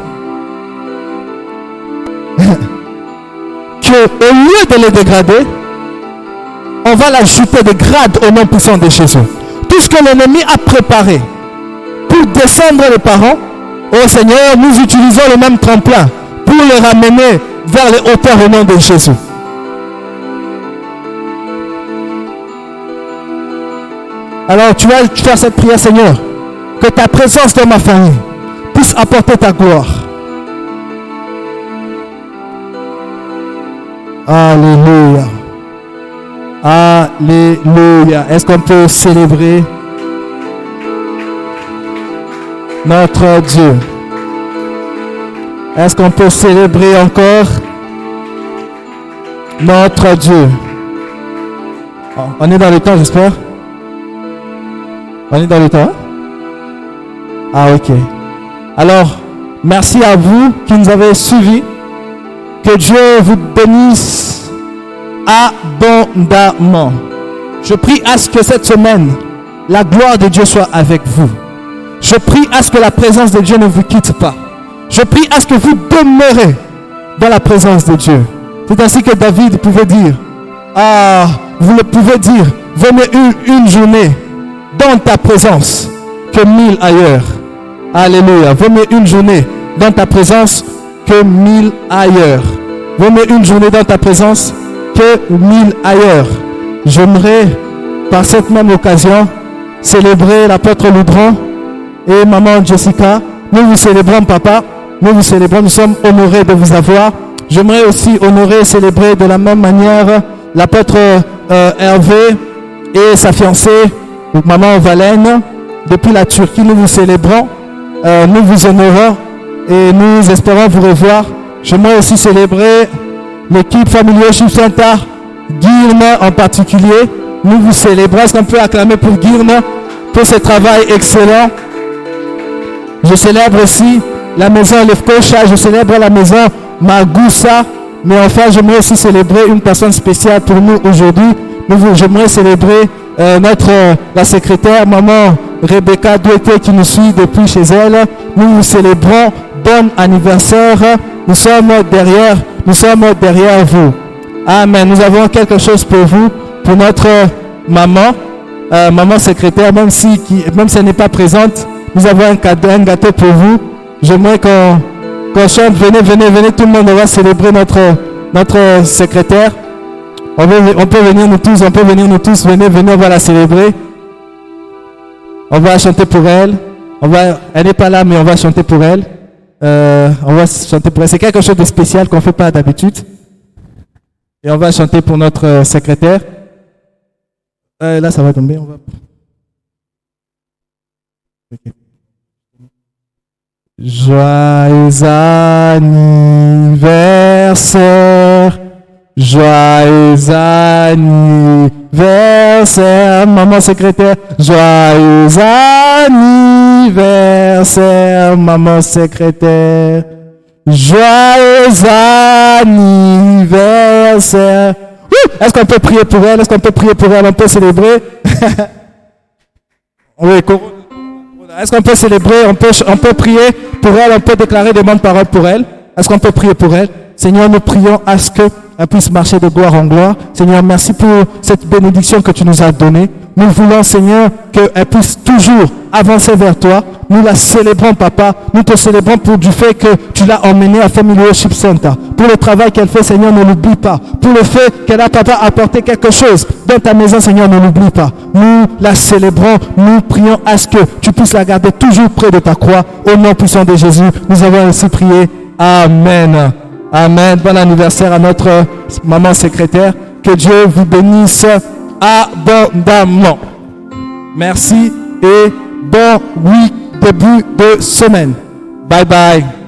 que au lieu de les dégrader, on va l'ajouter des grades au nom puissant de Jésus. Tout ce que l'ennemi a préparé pour descendre les parents, oh Seigneur, nous utilisons le même tremplin pour les ramener vers les hauteurs au nom de Jésus. Alors tu vas faire cette prière, Seigneur, que ta présence dans ma famille puisse apporter ta gloire. Alléluia. Alléluia. Est-ce qu'on peut célébrer notre Dieu? Est-ce qu'on peut célébrer encore notre Dieu? On est dans le temps, j'espère. On est dans le temps? Ah, ok. Alors, merci à vous qui nous avez suivis. Que Dieu vous bénisse abondamment. Je prie à ce que cette semaine, la gloire de Dieu soit avec vous. Je prie à ce que la présence de Dieu ne vous quitte pas. Je prie à ce que vous demeurez dans la présence de Dieu. C'est ainsi que David pouvait dire, vous le pouvez dire, vaut mieux une journée dans ta présence que 1000 ailleurs. Alléluia. Vaut mieux une journée dans ta présence que 1000 ailleurs. Vaut mieux une journée dans ta présence que 1000 ailleurs. J'aimerais, par cette même occasion, célébrer l'apôtre Loudron et maman Jessica. Nous vous célébrons, papa. Nous vous célébrons. Nous sommes honorés de vous avoir. J'aimerais aussi honorer et célébrer de la même manière l'apôtre Hervé et sa fiancée, maman Valène. Depuis la Turquie, nous vous célébrons. Nous vous honorons et nous espérons vous revoir. J'aimerais aussi célébrer l'équipe familiale Chip Center, Guirne en particulier. Nous vous célébrons. Est-ce qu'on peut acclamer pour Guirne, pour ce travail excellent? Je célèbre aussi la maison Lefkocha, je célèbre la maison Magoussa. Mais enfin, j'aimerais aussi célébrer une personne spéciale pour nous aujourd'hui. J'aimerais célébrer la secrétaire, maman Rebecca Douété, qui nous suit depuis chez elle. Nous vous célébrons. Bon anniversaire. Nous sommes derrière vous. Amen. Nous avons quelque chose pour vous, pour notre maman, maman secrétaire, même si elle n'est pas présente. Nous avons un gâteau pour vous. J'aimerais qu'on chante. Venez, tout le monde va célébrer notre secrétaire. On peut venir nous tous, venez, on va la célébrer. On va chanter pour elle. Elle n'est pas là, mais on va chanter pour elle. On va chanter pour elle. C'est quelque chose de spécial qu'on ne fait pas d'habitude. Et on va chanter pour notre secrétaire. Là, ça va tomber. Okay. Joyeux anniversaire. Joyeux anniversaire, maman secrétaire. Joyeux anniversaire, maman secrétaire. Joyeux anniversaire. Est-ce qu'on peut prier pour elle? On peut célébrer? Oui, est-ce qu'on peut célébrer? On peut prier pour elle, on peut déclarer des bonnes paroles pour elle. Est-ce qu'on peut prier pour elle? Seigneur, nous prions à ce qu'elle puisse marcher de gloire en gloire. Seigneur, merci pour cette bénédiction que tu nous as donnée. Nous voulons, Seigneur, qu'elle puisse toujours avancer vers toi. Nous la célébrons, Papa. Nous te célébrons pour du fait que tu l'as emmenée à Family Worship Center. Pour le travail qu'elle fait, Seigneur, ne l'oublie pas. Pour le fait qu'elle a, Papa, apporté quelque chose dans ta maison, Seigneur, ne l'oublie pas. Nous la célébrons. Nous prions à ce que tu puisses la garder toujours près de ta croix. Au nom puissant de Jésus, nous avons ainsi prié. Amen. Amen. Bon anniversaire à notre maman secrétaire. Que Dieu vous bénisse abondamment. Merci et bon début de semaine. Bye bye.